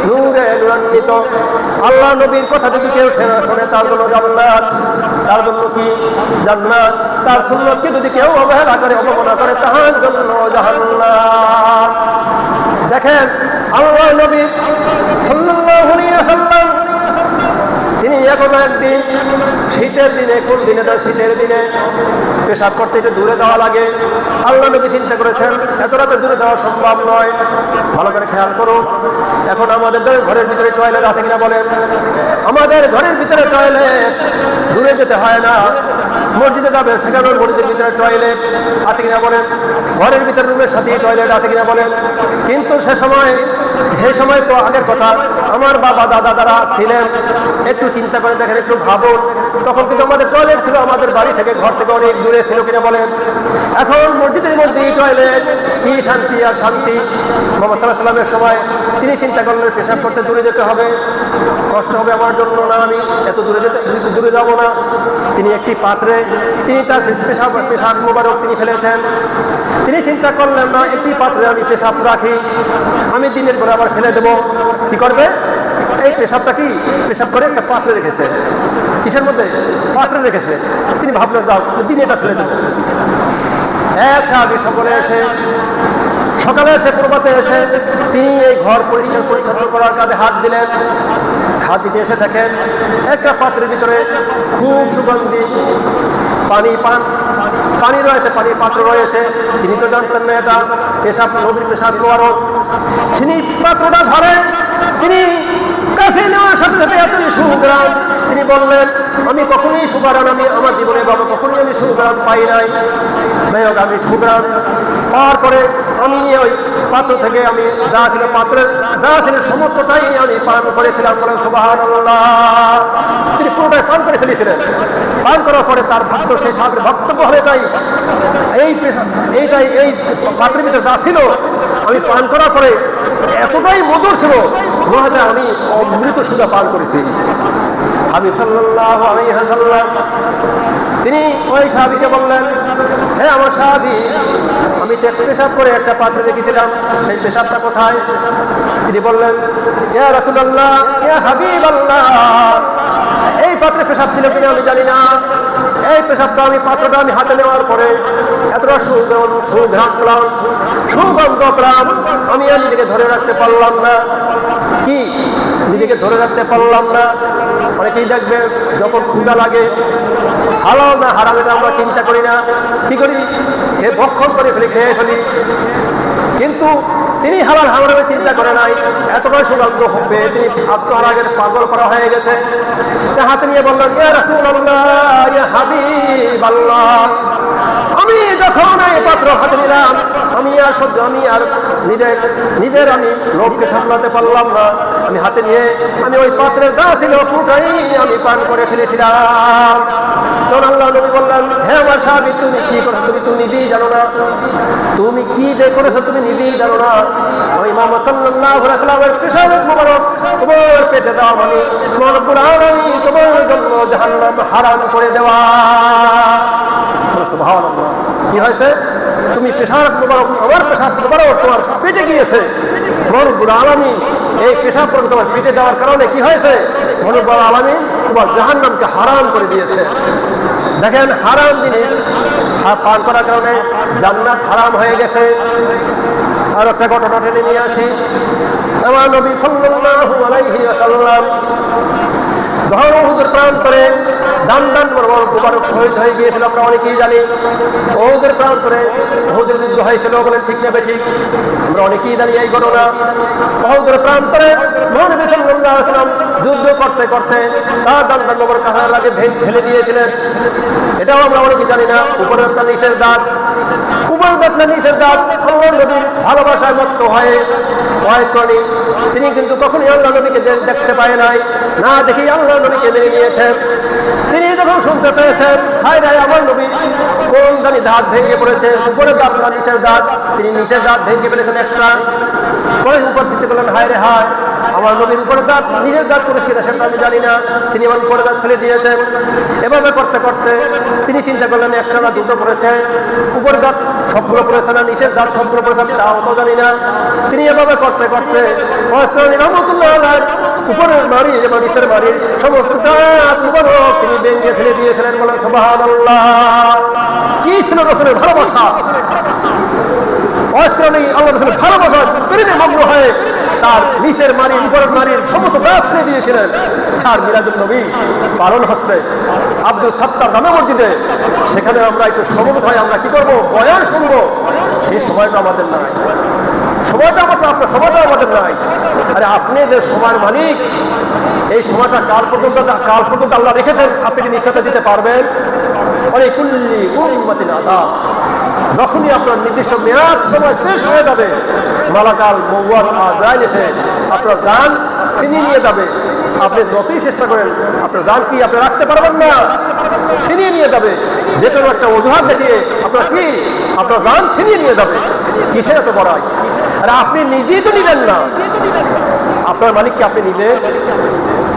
নূরে নূরান্বিত। আল্লাহ নবীর কথা যদি কেউ শোনে তার জন্য জান্নাত, তার জন্য কি জান্নাত। তার সুন্নতকে যদি কেউ অবহেলা করে, অবমাননা করে, তার জন্য জাহান্নাম। দেখেন আল্লাহ নবী সাল্লাল্লাহু আলাইহি ওয়াসাল্লাম তিনি একদিন শীতের দিনে, কোন দিনে? শীতের দিনে পেশাব করতে একটু দূরে যাওয়া লাগে। আল্লাহ নবী চিন্তা করেছেন এত রাতে দূরে যাওয়া সম্ভব নয়। ভালো করে খেয়াল করো, এখন আমাদের ঘরের ভিতরে টয়লেট আছে কিনা বলেন? আমাদের ঘরের ভিতরে টয়লেট, দূরে যেতে হয় না। মসজিদে যাবে, সেখানেও মসজিদের ভিতরে টয়লেট আছে কিনা বলেন? ঘরের ভিতরে রুমের সাথে টয়লেট আছে কিনা বলেন? কিন্তু সে সময় তো আগের কথা, আমার বাবা দাদা যারা ছিলেন, একটু চিন্তা করে দেখেন, একটু ভাবুন, তখন কিন্তু আমাদের টয়লেট ছিল আমাদের বাড়ি থেকে, ঘর থেকে অনেক দূরে ছিল কিনা বলেন? এখন মসজিদের মধ্যে টয়লেট, কি শান্তি আর শান্তি। মুহাম্মদ সাল্লাল্লাহু আলাইহি ওয়াসাল্লামের সময় তিনি চিন্তা করলেন পেশাব করতে দূরে যেতে হবে, কষ্ট হবে আমার জন্য, না আমি এত দূরে যাব না। তিনি একটি পাত্রে তিনি তার পেশাব মোবারক তিনি ফেলেছেন। তিনি চিন্তা করলেন না, একটি পাত্রে আমি পেশাব রাখি, আমি দিনের পরে আবার ফেলে দেবো। কি করবে? এই পেশাবটা কি পেশাব করে একটা পাত্রে রেখেছে। কিসের মধ্যে? পাত্রে রেখেছে। তিনি ভাবলেন যাও দিনে এটা ফেলে দেবো। এক সাহাবী সকালে এসে প্রভাতে এসে তিনি এই ঘর পরিষ্কার পরিচ্ছন্ন করার কাজে হাত দিলেন। হাত দিতে এসে দেখেন একটা পাত্রের ভিতরে খুব সুগন্ধি পানি রয়েছে, পানির পাত্র রয়েছে। তিনি তো জানতেন না এটা পেশাব, নবীর পেশাব মোবারক। তিনি পাত্রটা ধরেন, তিনি কাছে নেওয়ার সাথে সাথে এতই সুঘ্রাণ, তিনি বললেন আমি কখনোই সুঘ্রাণ, আমি আমার জীবনে বাবা কখনোই আমি সুঘ্রাণ পাই নাই। যাই হোক, আমি সুঘ্রাণ পাওয়ার পরে আমি ওই পাত্র থেকে আমি যা ছিল পাত্রের যা ছিল সমস্তটাই আমি পান করেছিলাম। বলেন সুবহানাল্লাহ। তিনি পুরোটাই পান করে ফেলেছিলেন। পান করার পরে তার ভক্ত সেই সাথে বক্তব্য হবে তাই এই পাত্রের ভিতরে যা ছিল আমি পান করার পরে এতটাই মধুর ছিল, মনে হয় আমি অমৃত সুধা পান করেছি। আমি সাল্লাল্লাহু আলাইহি ওয়াসাল্লাম তিনি ওই সাহাবীকে বললেন, হে আমার সাহাবী, আমি পেশাব করে একটা পাত্রে রেখেছিলাম, সেই পেশাবটা কোথায়? তিনি বললেন, ইয়া রাসূলুল্লাহ, ইয়া হাবিবাল্লাহ, এই পাত্রে পেশাব ছিল কিনা আমি জানি না। এই পেশাবটা পাত্রটা আমি হাতে নেওয়ার পরে এতটা সুঘ্রাণ পেলাম, সুগন্ধ পেলাম, আমি আর নিজেকে ধরে রাখতে পারলাম না। কি নিজেকে ধরে রাখতে পারলাম না? অনেকেই দেখবে যখন ক্ষুধা লাগে, হালাল না হারাম এটা আমরা চিন্তা করি না, কি করি? ভক্ষণ করে ফেলি, খেয়ে ফেলি। কিন্তু তিনি হালাল হারামের চিন্তা করে নাই, এতটা সুগন্ধ হবে তিনি আত্মহারাগের পাগল করা হয়ে গেছে। হাতে নিয়ে বললেন, ইয়া রাসূলুল্লাহ, ইয়া হাবিবাল্লাহ, আমি যখন এই পাত্র হাতে নিলাম আমি আর নিজের আমি লোককে সামলাতে পারলাম না। আমি হাতে নিয়ে আমি ওই পাত্রের যা ছিল পুরোটাই আমি পান করে ফেলেছিলাম। তখন আল্লাহ নবী বললেন, হে আমার সাহাবী, তুমি কি করেছো? তুমি নিজেই জানো না, তুমি কি যে করেছো তুমি নিজেই জানো না। ওই মুহাম্মদ সাল্লাল্লাহু আলাইহি ওয়াসাল্লামের পেশাব মোবারক তোমার পেটে দেওয়া মানে তোমার রব্বুল আলামিন তোমার জন্য জাহান্নাম হারাম করে দেওয়া। সুবহানাল্লাহ। কি হয়েছে? তুমি পেশাব মোবারক, আমার পেশাব মোবারক তোমার পেটে গিয়েছে, তোমার রব্বুল আলামিন এই পেশাব তোমার পেটে দেওয়ার কারণে কি হয়েছে? তোমার রব্বুল আলামিন তোমার জাহান্নামকে হারাম করে দিয়েছে। দেখেন, হারাম জিনিস পান করার কারণে জান্নাত হারাম হয়ে গেছে। আর একটা ঘটনা টেনে নিয়ে আসি। আমার নবী সাল্লাল্লাহু আলাইহি ওয়াসাল্লাম যখন উহুদের প্রান্তরে দান মুবারক শহীদ হয়ে গিয়েছিল, আমরা অনেকেই জানি। উহুদের প্রান্তরে উহুদের যুদ্ধ হয়েছিল, বলেন ঠিক না বেঠিক? আমরা অনেকেই জানি এই ঘটনা। উহুদের প্রান্তরে মহানবী সাল্লাল্লাহু আলাইহি ওয়াসাল্লাম যুদ্ধ করতে করতে তার দান মুবারক কাঁধে ফেলে দিয়েছিলেন। এটাও আমরা অনেকে জানি না। উপরের দাঁত নিচের দাঁত, উপরের দাঁত না নিচের দাঁত। আল্লাহ নবীর ভালোবাসায় মত্ত হয়ে কয়েকজনই তিনি কিন্তু কখনই আল্লাহ নবীকে দেখতে পায় নাই, না দেখি আল্লাহ নবীকে মেনে নিয়েছেন। তিনি যখন শুনতে পেয়েছেন হায় রায় আমার নবী কোন জানি দাঁত ভেঙে পড়েছে, উপরের দাঁত না নিচের দাঁত, তিনি নিচের দাঁত ভেঙে ফেলেছেন একটা, পরে উপর দিতে বললেন হায় রে হায় আমার নবীর উপরের দাঁত নিজের দাঁত করেছিল সেটা আমি জানি না, তিনি আমার উপরের দাঁত ফেলে দিয়েছেন। এভাবে করতে করতে তিনি চিন্তা করলেন একটা না দুটো পড়েছে, উপরের দাঁত সবগুলো পড়েছে না নিচের দাঁত সবগুলো পড়েছে আমি তাও তো জানি না। তিনি এভাবে করতে করতে রহমতুল্লাহ উপরের মারি এবং নিচের মারির সমস্ত দাঁত মুবারক তিনি ভেঙে ফেলে দিয়েছিলেন। বলেন সুবহানাল্লাহ। কি ছিল রাসূলের ভালোবাসা! আল্লাহ রাসূলের ভালোবাসা প্রেমে মগ্ন হয়ে তার নিচের মারির উপরের মারির সমস্ত দাঁত ফেলে দিয়েছিলেন। আর মিলাদুন নবী পালন হচ্ছে আব্দুল সাত্তার জামে মসজিদে, সেখানে আমরা একটু সমবেত হয়ে আমরা কি করবো, বয়ান শুনবো। সেই সময়টা আমাদের নাই, সময়টা আপনার সময়টা আমাদের নাই। আরে আপনি যে সময়ের মালিক, এই সময়টা কাল পর্যন্ত আল্লাহ রেখেছেন, আপনি কি নিশ্চয়তা দিতে পারবেন? অনেক কুল্লি উম্মাতিন আদা, যখনই আপনার নির্দিষ্ট মেয়াদ সময় শেষ হয়ে যাবে মালাকাল মওয়াল আজরাইল এসে আপনার জান ছিনিয়ে নিয়ে যাবে। আপনি যতই চেষ্টা করেন আপনার জান কি আপনি রাখতে পারবেন না, ছিনিয়ে নিয়ে যাবে। যে কোনো একটা অজুহাত দেখিয়ে আপনার কি আপনার জান ছিনিয়ে নিয়ে যাবে। কিসের এত বড়াই? আর আপনি নিজেই তো নিলেন না, আপনার মালিককে আপনি নিজে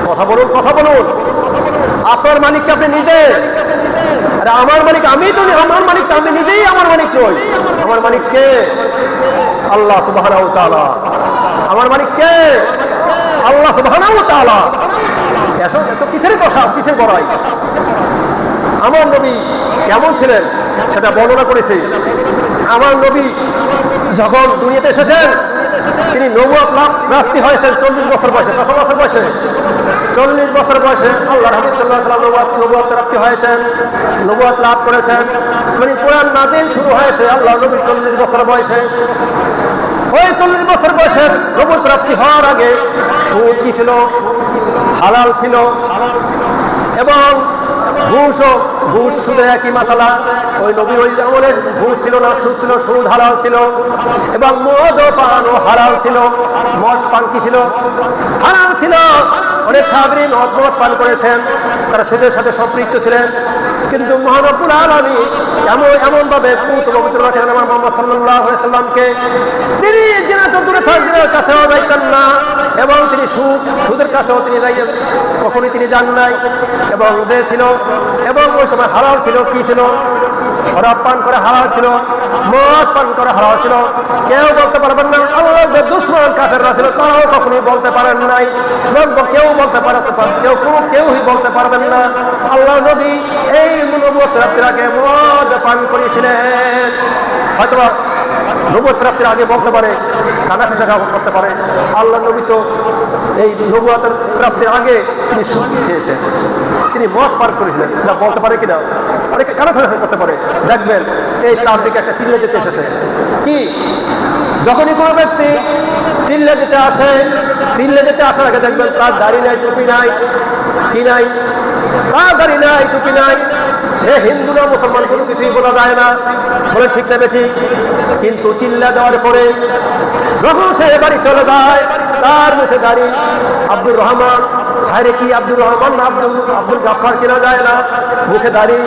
কথা বলুন, কথা বলুন। আপনার মালিককে আপনি নিজে, আরে আমার মালিক আমি তো, আমার মালিক আমি নিজেই আমার মালিক নই। আমার মালিক কে? আল্লাহ সুবহানাহু ওয়া তাআলা। আমার মালিক কে? আল্লাহ সুবহানাহু ওয়া তাআলা। এত কিসের কথা, কিসের বড়াই? আমার নবী কেমন ছিলেন সেটা বর্ণনা করেছে। আমার নবী যখন দুনিয়াতে এসেছেন তিনি নবুয়ত প্রাপ্তি হয়েছেন 40 বছর বয়সে। কত বছর বয়সে? 40 বছর বয়সে আল্লাহর হাবিব সাল্লাল্লাহু আলাইহি ওয়াসাল্লাম নবুয়ত প্রাপ্তি হয়েছেন, নবুয়ত লাভ করেছেন। মানে কোরআন নাযিল শুরু হয়েছে আল্লাহ নবী 40 বছর বয়সে। ওই 40 বছর বয়সের নবুয়ত প্রাপ্তি হওয়ার আগে সুদ কি ছিল? হালাল ছিল। এবং ঘুষ সুদের একই মাতালা। ওই নবী ওই আমলের ঘুষ ছিল না, সুদ ছিল, সুদ হালাল ছিল। এবং মদ পান ও হালাল ছিল। মদ পান কি ছিল? হালাল ছিল। অনেক সাহাবী মদ পান করেছেন, তারা সুদের সাথে সম্পৃক্ত ছিলেন। কিন্তু মহানবুল আলামিন এমন ভাবে পবিত্র রাখেন আমার মুহাম্মদ সাল্লাল্লাহু আলাইহি ওয়াসাল্লামকে, তিনি জিনা তো দূরে থাক, জিনার কাছেও যাইতেন না। এবং তিনি সুদের কাছেও তিনি কখনই তিনি যান নাই। এবং যে ছিল, এবং ওই সময় হালাল ছিল কি ছিল? শরাব পান করে হালাল ছিল, মদ পান করে হালাল ছিল। কেউ বলতে পারবেন না। আল্লাহর যে দুশমন কাফেররা ছিল তারাও কখনোই বলতে পারেন নাই। কেউ বলতে পারে, কেউই বলতে পারবেন না। আল্লাহ নবী এই নবুয়ত প্রাপ্তির আগে মদ পান করেছিলেন। হয়তোবা নবুয়ত প্রাপ্তির আগে বলতে পারে, কানা ফেসা করতে পারে। আল্লাহ নবী তো এই নবুয়ত প্রাপ্তির আগে তিনি সুদ খেয়েছেন, তিনি মদ পান করেছিলেন। না বলতে পারে কিনা? অনেকে কানা ফেসা করতে পারে। দেখবেন এই তার দিকে একটা চিল্লে যেতে এসেছে। কি? যখনই কোনো ব্যক্তি চিল্লে যেতে আসে, চিল্লে যেতে আসার আগে দেখবেন তার দাড়ি নাই, টুপি নাই, কি নাই, তার দাড়ি নাই, টুপি নাই। সে হিন্দু না মুসলমান কোনো কিছুই বলা যায় না, বলে ঠিক না বেঠিক। কিন্তু চিল্লা দেওয়ার পরে যখন সে বাড়ি চলে যায়, তার মুখে দাড়ি আব্দুর রহমান, আরে কি আব্দুর রহমান না আব্দুল গাফফার চেনা যায় না। মুখে দাড়ি,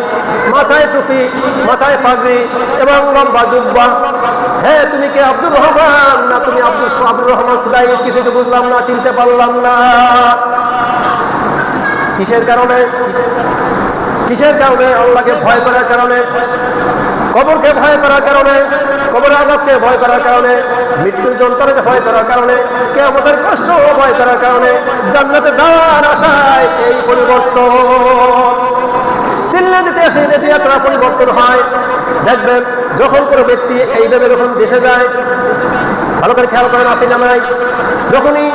মাথায় টুপি, মাথায় পাগড়ি এবং লম্বা জুব্বা। হ্যাঁ, তুমি কে? আব্দুর রহমান না তুমি আব্দুর রহমান খুদাই? কিছু তো বুঝলাম না, চিনতে পারলাম না। কিসের কারণে? কিসের কারণে? আল্লাহকে ভয় করার কারণে, কবরকে ভয় করার কারণে, কবরের আযাবকে ভয় করার কারণে, মৃত্যুর যন্ত্রণাকে ভয় করার কারণে, কিয়ামতের কষ্ট ভয় করার কারণে, জান্নাতে যাওয়ার আশায় এই পরিবর্তন। চিল্লা দিতে এসে নেতিয়াত্রা পরিবর্তন হয়। দেখবেন যখন কোনো ব্যক্তি এইভাবে যখন দেশে যায়, ভালো করে খেয়াল করেন আপনি না নাই, যখনই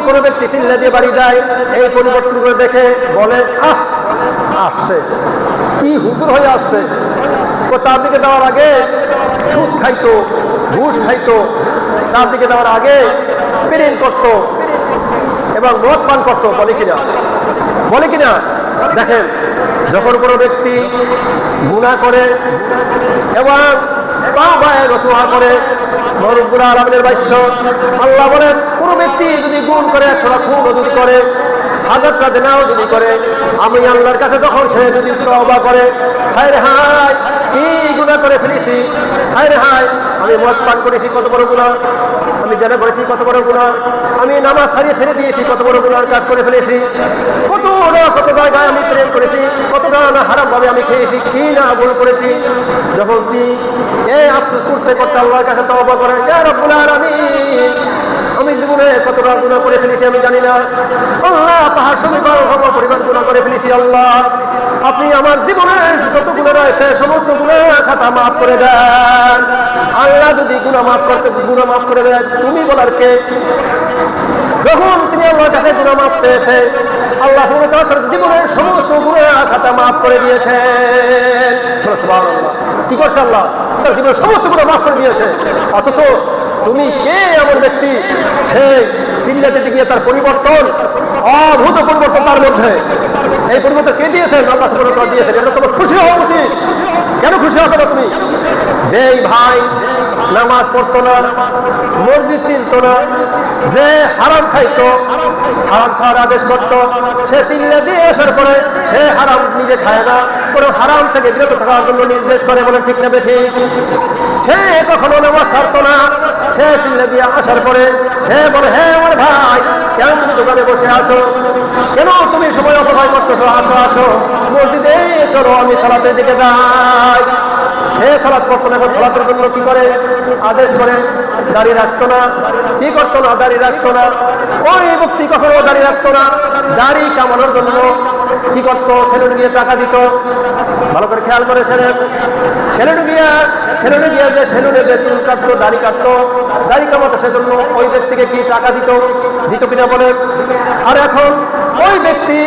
কোনো ব্যক্তি চিল্লা দিয়ে বাড়ি যায়, এই পরিবর্তন করে দেখে বলে আসছে, কি হুজুর হয়ে আসছে। ও তার দিকে দেওয়ার আগে সুদ খাইতো, ঘুষ খাইতো, তার দিকে দেওয়ার আগে প্রেম করতো এবং মদ পান করতো। বলে কিনা? বলে কিনা? দেখেন যখন কোনো ব্যক্তি গুনাহ করে এবং তাওবায় নসুহা করে, রব্বুল আলামিনের বাক্য আল্লাহ বলেন, কোন ব্যক্তি যদি গুণ করে 100টা খুন যদি করে, 1000টা জেনাও যদি করে, আমি আল্লাহর কাছে যখন সে যদি তওবা করে, হায় রে হায় কি গুনাহ করে ফেলেছি, হায় রে হায় আমি মদ পান করেছি কত বড় গুনাহ, আমি জেনা করেছি কত বড় গুনাহ, আমি নামাজ ছাড়িয়ে ছেড়ে দিয়েছি কত বড় গুনার কাজ করে ফেলেছি, কত জায়গায় আমি প্রেম করেছি, কতটা না হারাম ভাবে আমি খেয়েছি, কি না ভুল করেছি। যখন তুই এই আফসোস করতে করতে আল্লাহর কাছে তওবা করে, ইয়া রব্বুল আলামিন আমি জীবনে কতটা গুনাহ করে ফেলেছি আমি জানি না, আল্লাহ পাহাড় সমীকরণ পরিমাণ গুনাহ করে ফেলেছি, আল্লাহ আপনি আমার জীবনের যত গুনাহ রয়েছে সমস্ত গুনাহ খাতা মাফ করে দেন। আল্লাহ যদি গুনাহ মাফ করে দেন, তুমি বলার কে? যখন তিনি আল্লাহর কাছে গুনাহ মাফ পেয়েছে, আল্লাহ তার জীবনের সমস্ত গুনাহ খাতা মাফ করে দিয়েছেন। সুবহানাল্লাহ, কি করছে আল্লাহ? তার জীবনের সমস্ত গুনাহ মাফ করে দিয়েছে। অথচ তুমি কে এমন ব্যক্তি, সে চিল্লাতে গিয়ে তার পরিবর্তন, অভূত পরিবর্তন তার মধ্যে। এই পরিবর্তন কে দিয়েছেন? আল্লাহ সুবহানাহু ওয়া তাআলা দিয়েছেন। এটা তোমার খুশি হওয়া উচিত। কেন খুশি হবে না তুমি? যেই ভাই নামাজ পড়তো না, মসজিদ চিনত না, যে হারাম খাইতো, হারাম খাওয়ার আদেশ করতো, সে চিল্লা দিয়ে আসার পরে সে হারাম নিজে খায় না, কোনো হারাম থেকে বিরত থাকার জন্য নির্দেশ করে, বলে ঠিক না বেঠিক? সে কখনো নামাজ ছাড়তো না, সে চিল্লা দিয়ে আসার পরে সে বলে, হ্যাঁ আমার ভাই কেন তুমি দোকানে বসে আছো, কেন তুমি সময় অপচয় করতেছো, আসো আসো মসজিদে চলো, আমি সালাতের দিকে যাই। সে সালাত করতো না, এবং সালাতের জন্য কি করে? আদেশ করে। দাড়ি রাখতো না, কি করতো না? দাড়ি রাখতো না। ওই ব্যক্তি কখনো দাড়ি রাখতো না, দাড়ি কামানোর জন্য কি করতো? সেলুনে গিয়ে টাকা দিত। ভালো করে খেয়াল করে, সেলুনে গিয়ে যে সেলুনে যে চুল কাটতো, দাড়ি কাটতো, দাড়ি কামাতো, সেজন্য ওই ব্যক্তিকে কি টাকা দিত কিনা বলে? আর এখন ওই ব্যক্তি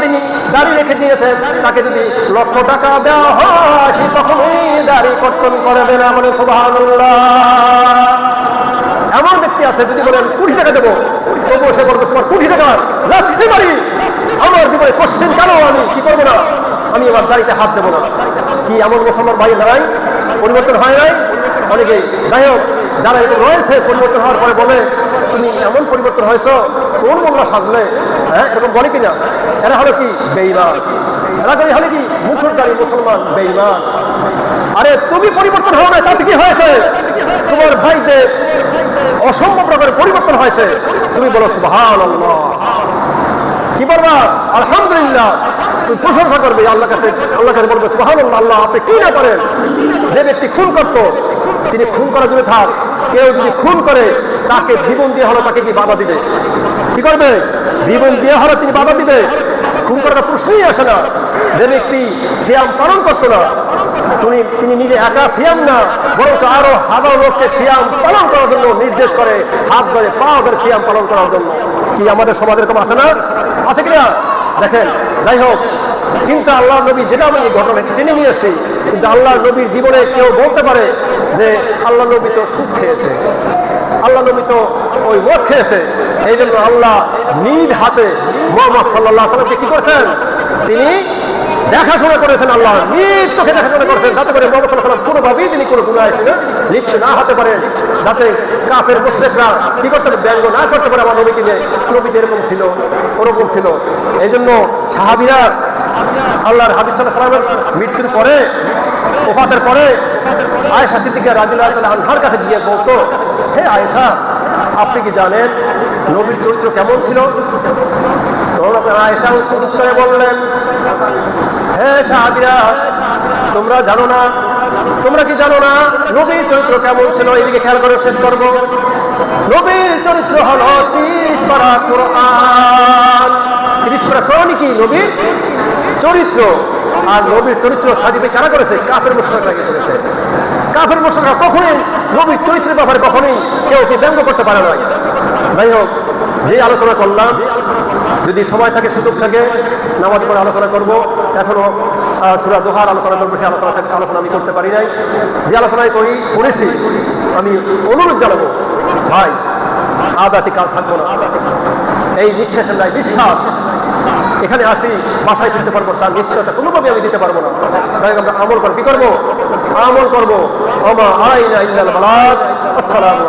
তিনি দাড়ি রেখে দিয়েছেন, তাকে যদি লক্ষ টাকা দেওয়া হয় সে কখনোই দাড়ি কর্তন করবে না, বলে সুবহানাল্লাহ। এমন ব্যক্তি আছে, যদি বলেন 20 টাকা দেবো, তবুও সে বলবে তোমার 20 টাকা রাখতে পারি, আমার জীবনে কোশ্চেন কেন আমি কি করবো না, আমি আমার দাড়িতে হাত দেবো না। কি এমন মুসলমান ভাই দাঁড়াই? পরিবর্তন হয় নাই অনেকেই। যাই হোক, যারা এরকম রয়েছে পরিবর্তন হওয়ার পরে বলে তুমি এমন পরিবর্তন হয়েছ, কোন মোল্লা সাজলে, হ্যাঁ এরকম বলে কিনা? এরা হলো কি বেঈমান, এরা হলো কি মুখোশধারী মুসলমান, বেঈমান। আরে তুমি পরিবর্তন হও না, তাতে কি হয়েছে? তোমার ভাইতে অসম্ভব রকমের পরিবর্তন হয়েছে, তুমি বলো সুবহানাল্লাহ। কি বলবা? আলহামদুলিল্লাহ। তুমি প্রশংসা করবে আল্লাহ কাছে, আল্লাহ কাছে বলবে সুবহানাল্লাহ, আল্লাহ আপনি কি না করেন। যে ব্যক্তি খুন করতো, তিনি খুন করা দূরে থাক, কেউ যদি খুন করে তাকে জীবন দিয়ে হলো তাকে কি বাধা দিবে? কি করবে? জীবন দিয়ে হলো তিনি বাধা দিবে। খুন করাটা প্রশ্নই আসে না। যে ব্যক্তি সিয়াম পালন করতো না, তিনি নিজে একা সিয়াম না, বরং আরো হাজার লোককে সিয়াম পালন করার জন্য নির্দেশ করে, হাত ধরে পা ধরে সিয়াম পালন করার জন্য। কি আমাদের সমাজের কম আছে না? আছে কিনা? দেখেন, যাই হোক, কিন্তু আল্লাহ নবী, যেটা আমি ঘটনা জেনে নিয়ে এসেছি, কিন্তু আল্লাহ নবীর জীবনে কেউ বলতে পারে যে আল্লাহ নবী তো সুদ খেয়েছে, আল্লাহ নবী তো ওই মদ খেয়েছে। এই জন্য আল্লাহ নিজ হাতে মুহাম্মদ সাল্লাল্লাহু আলাইহি ওয়াসাল্লামকে কি করেছেন? তিনি দেখাশোনা করেছেন, আল্লাহ নিজ চোখে দেখাশোনা করেছেন, যাতে করে মুহাম্মদ সাল্লাল্লাহু আলাইহি ওয়াসাল্লাম কোনোভাবেই তিনি কোনো গুনাহ লিপ্ত না হতে পারেন, যাতে কাফের মুশরিকরা কি করতে পারে? ব্যঙ্গ না করতে পারে আমার নবীকে নিয়ে। নবী যেরকম ছিল ওরকম ছিল। এই জন্য সাহাবীরা আল্লাহর হাবিব সাল্লাল্লাহু আলাইহি ওয়াসাল্লামের মৃত্যুর পরে, ওফাতের পরে আয়েশা সিদ্দিকা রাদিয়াল্লাহু তাআলা আনহার কাছে গিয়ে বলতো, হে আয়েশা, আপনি কি জানেন নবীর চরিত্র কেমন ছিল? তখন আয়েশা উত্তরে বললেন, হে সাহাবীরা, তোমরা জানো না, তোমরা কি জানো না নবীর চরিত্র কেমন ছিল? এদিকে খেয়াল করে শেষ করবো। নবীর চরিত্র হলো 30 পারা কোরআন। 30 পারা কোরআন কি নবীর চরিত্র। আর নবীর চরিত্র সাজিবে কারা করেছে? কাফের মুশরিকরা করেছে। কাফের মুশরিকরা কখনোই নবীর চরিত্রের ব্যাপারে কখনোই কেউ ব্যঙ্গ করতে পারে না। যাই হোক, যে আলোচনা করলাম, যদি সময় থাকে সুযোগ থাকে নামাজ পড়ে আলোচনা করবো। এখনো সূরা দোহার আলোচনা করবো, সেই আলোচনা আমি করতে পারি নাই। যে আলোচনায় করেছি আমি অনুরোধ জানাবো, ভাই আদাতি কাল থাকবো না, এই নিঃশ্বাসের নাই বিশ্বাস এখানে আসি বাসায় ফিরতে পারবো তার নিশ্চয়তা কোনোভাবে আমি দিতে পারবো না। তাই আমরা আমল করবো, কি করবো? আমল করবো। ওমা আলাইনা ইল্লাল বালাগ। আসসালামু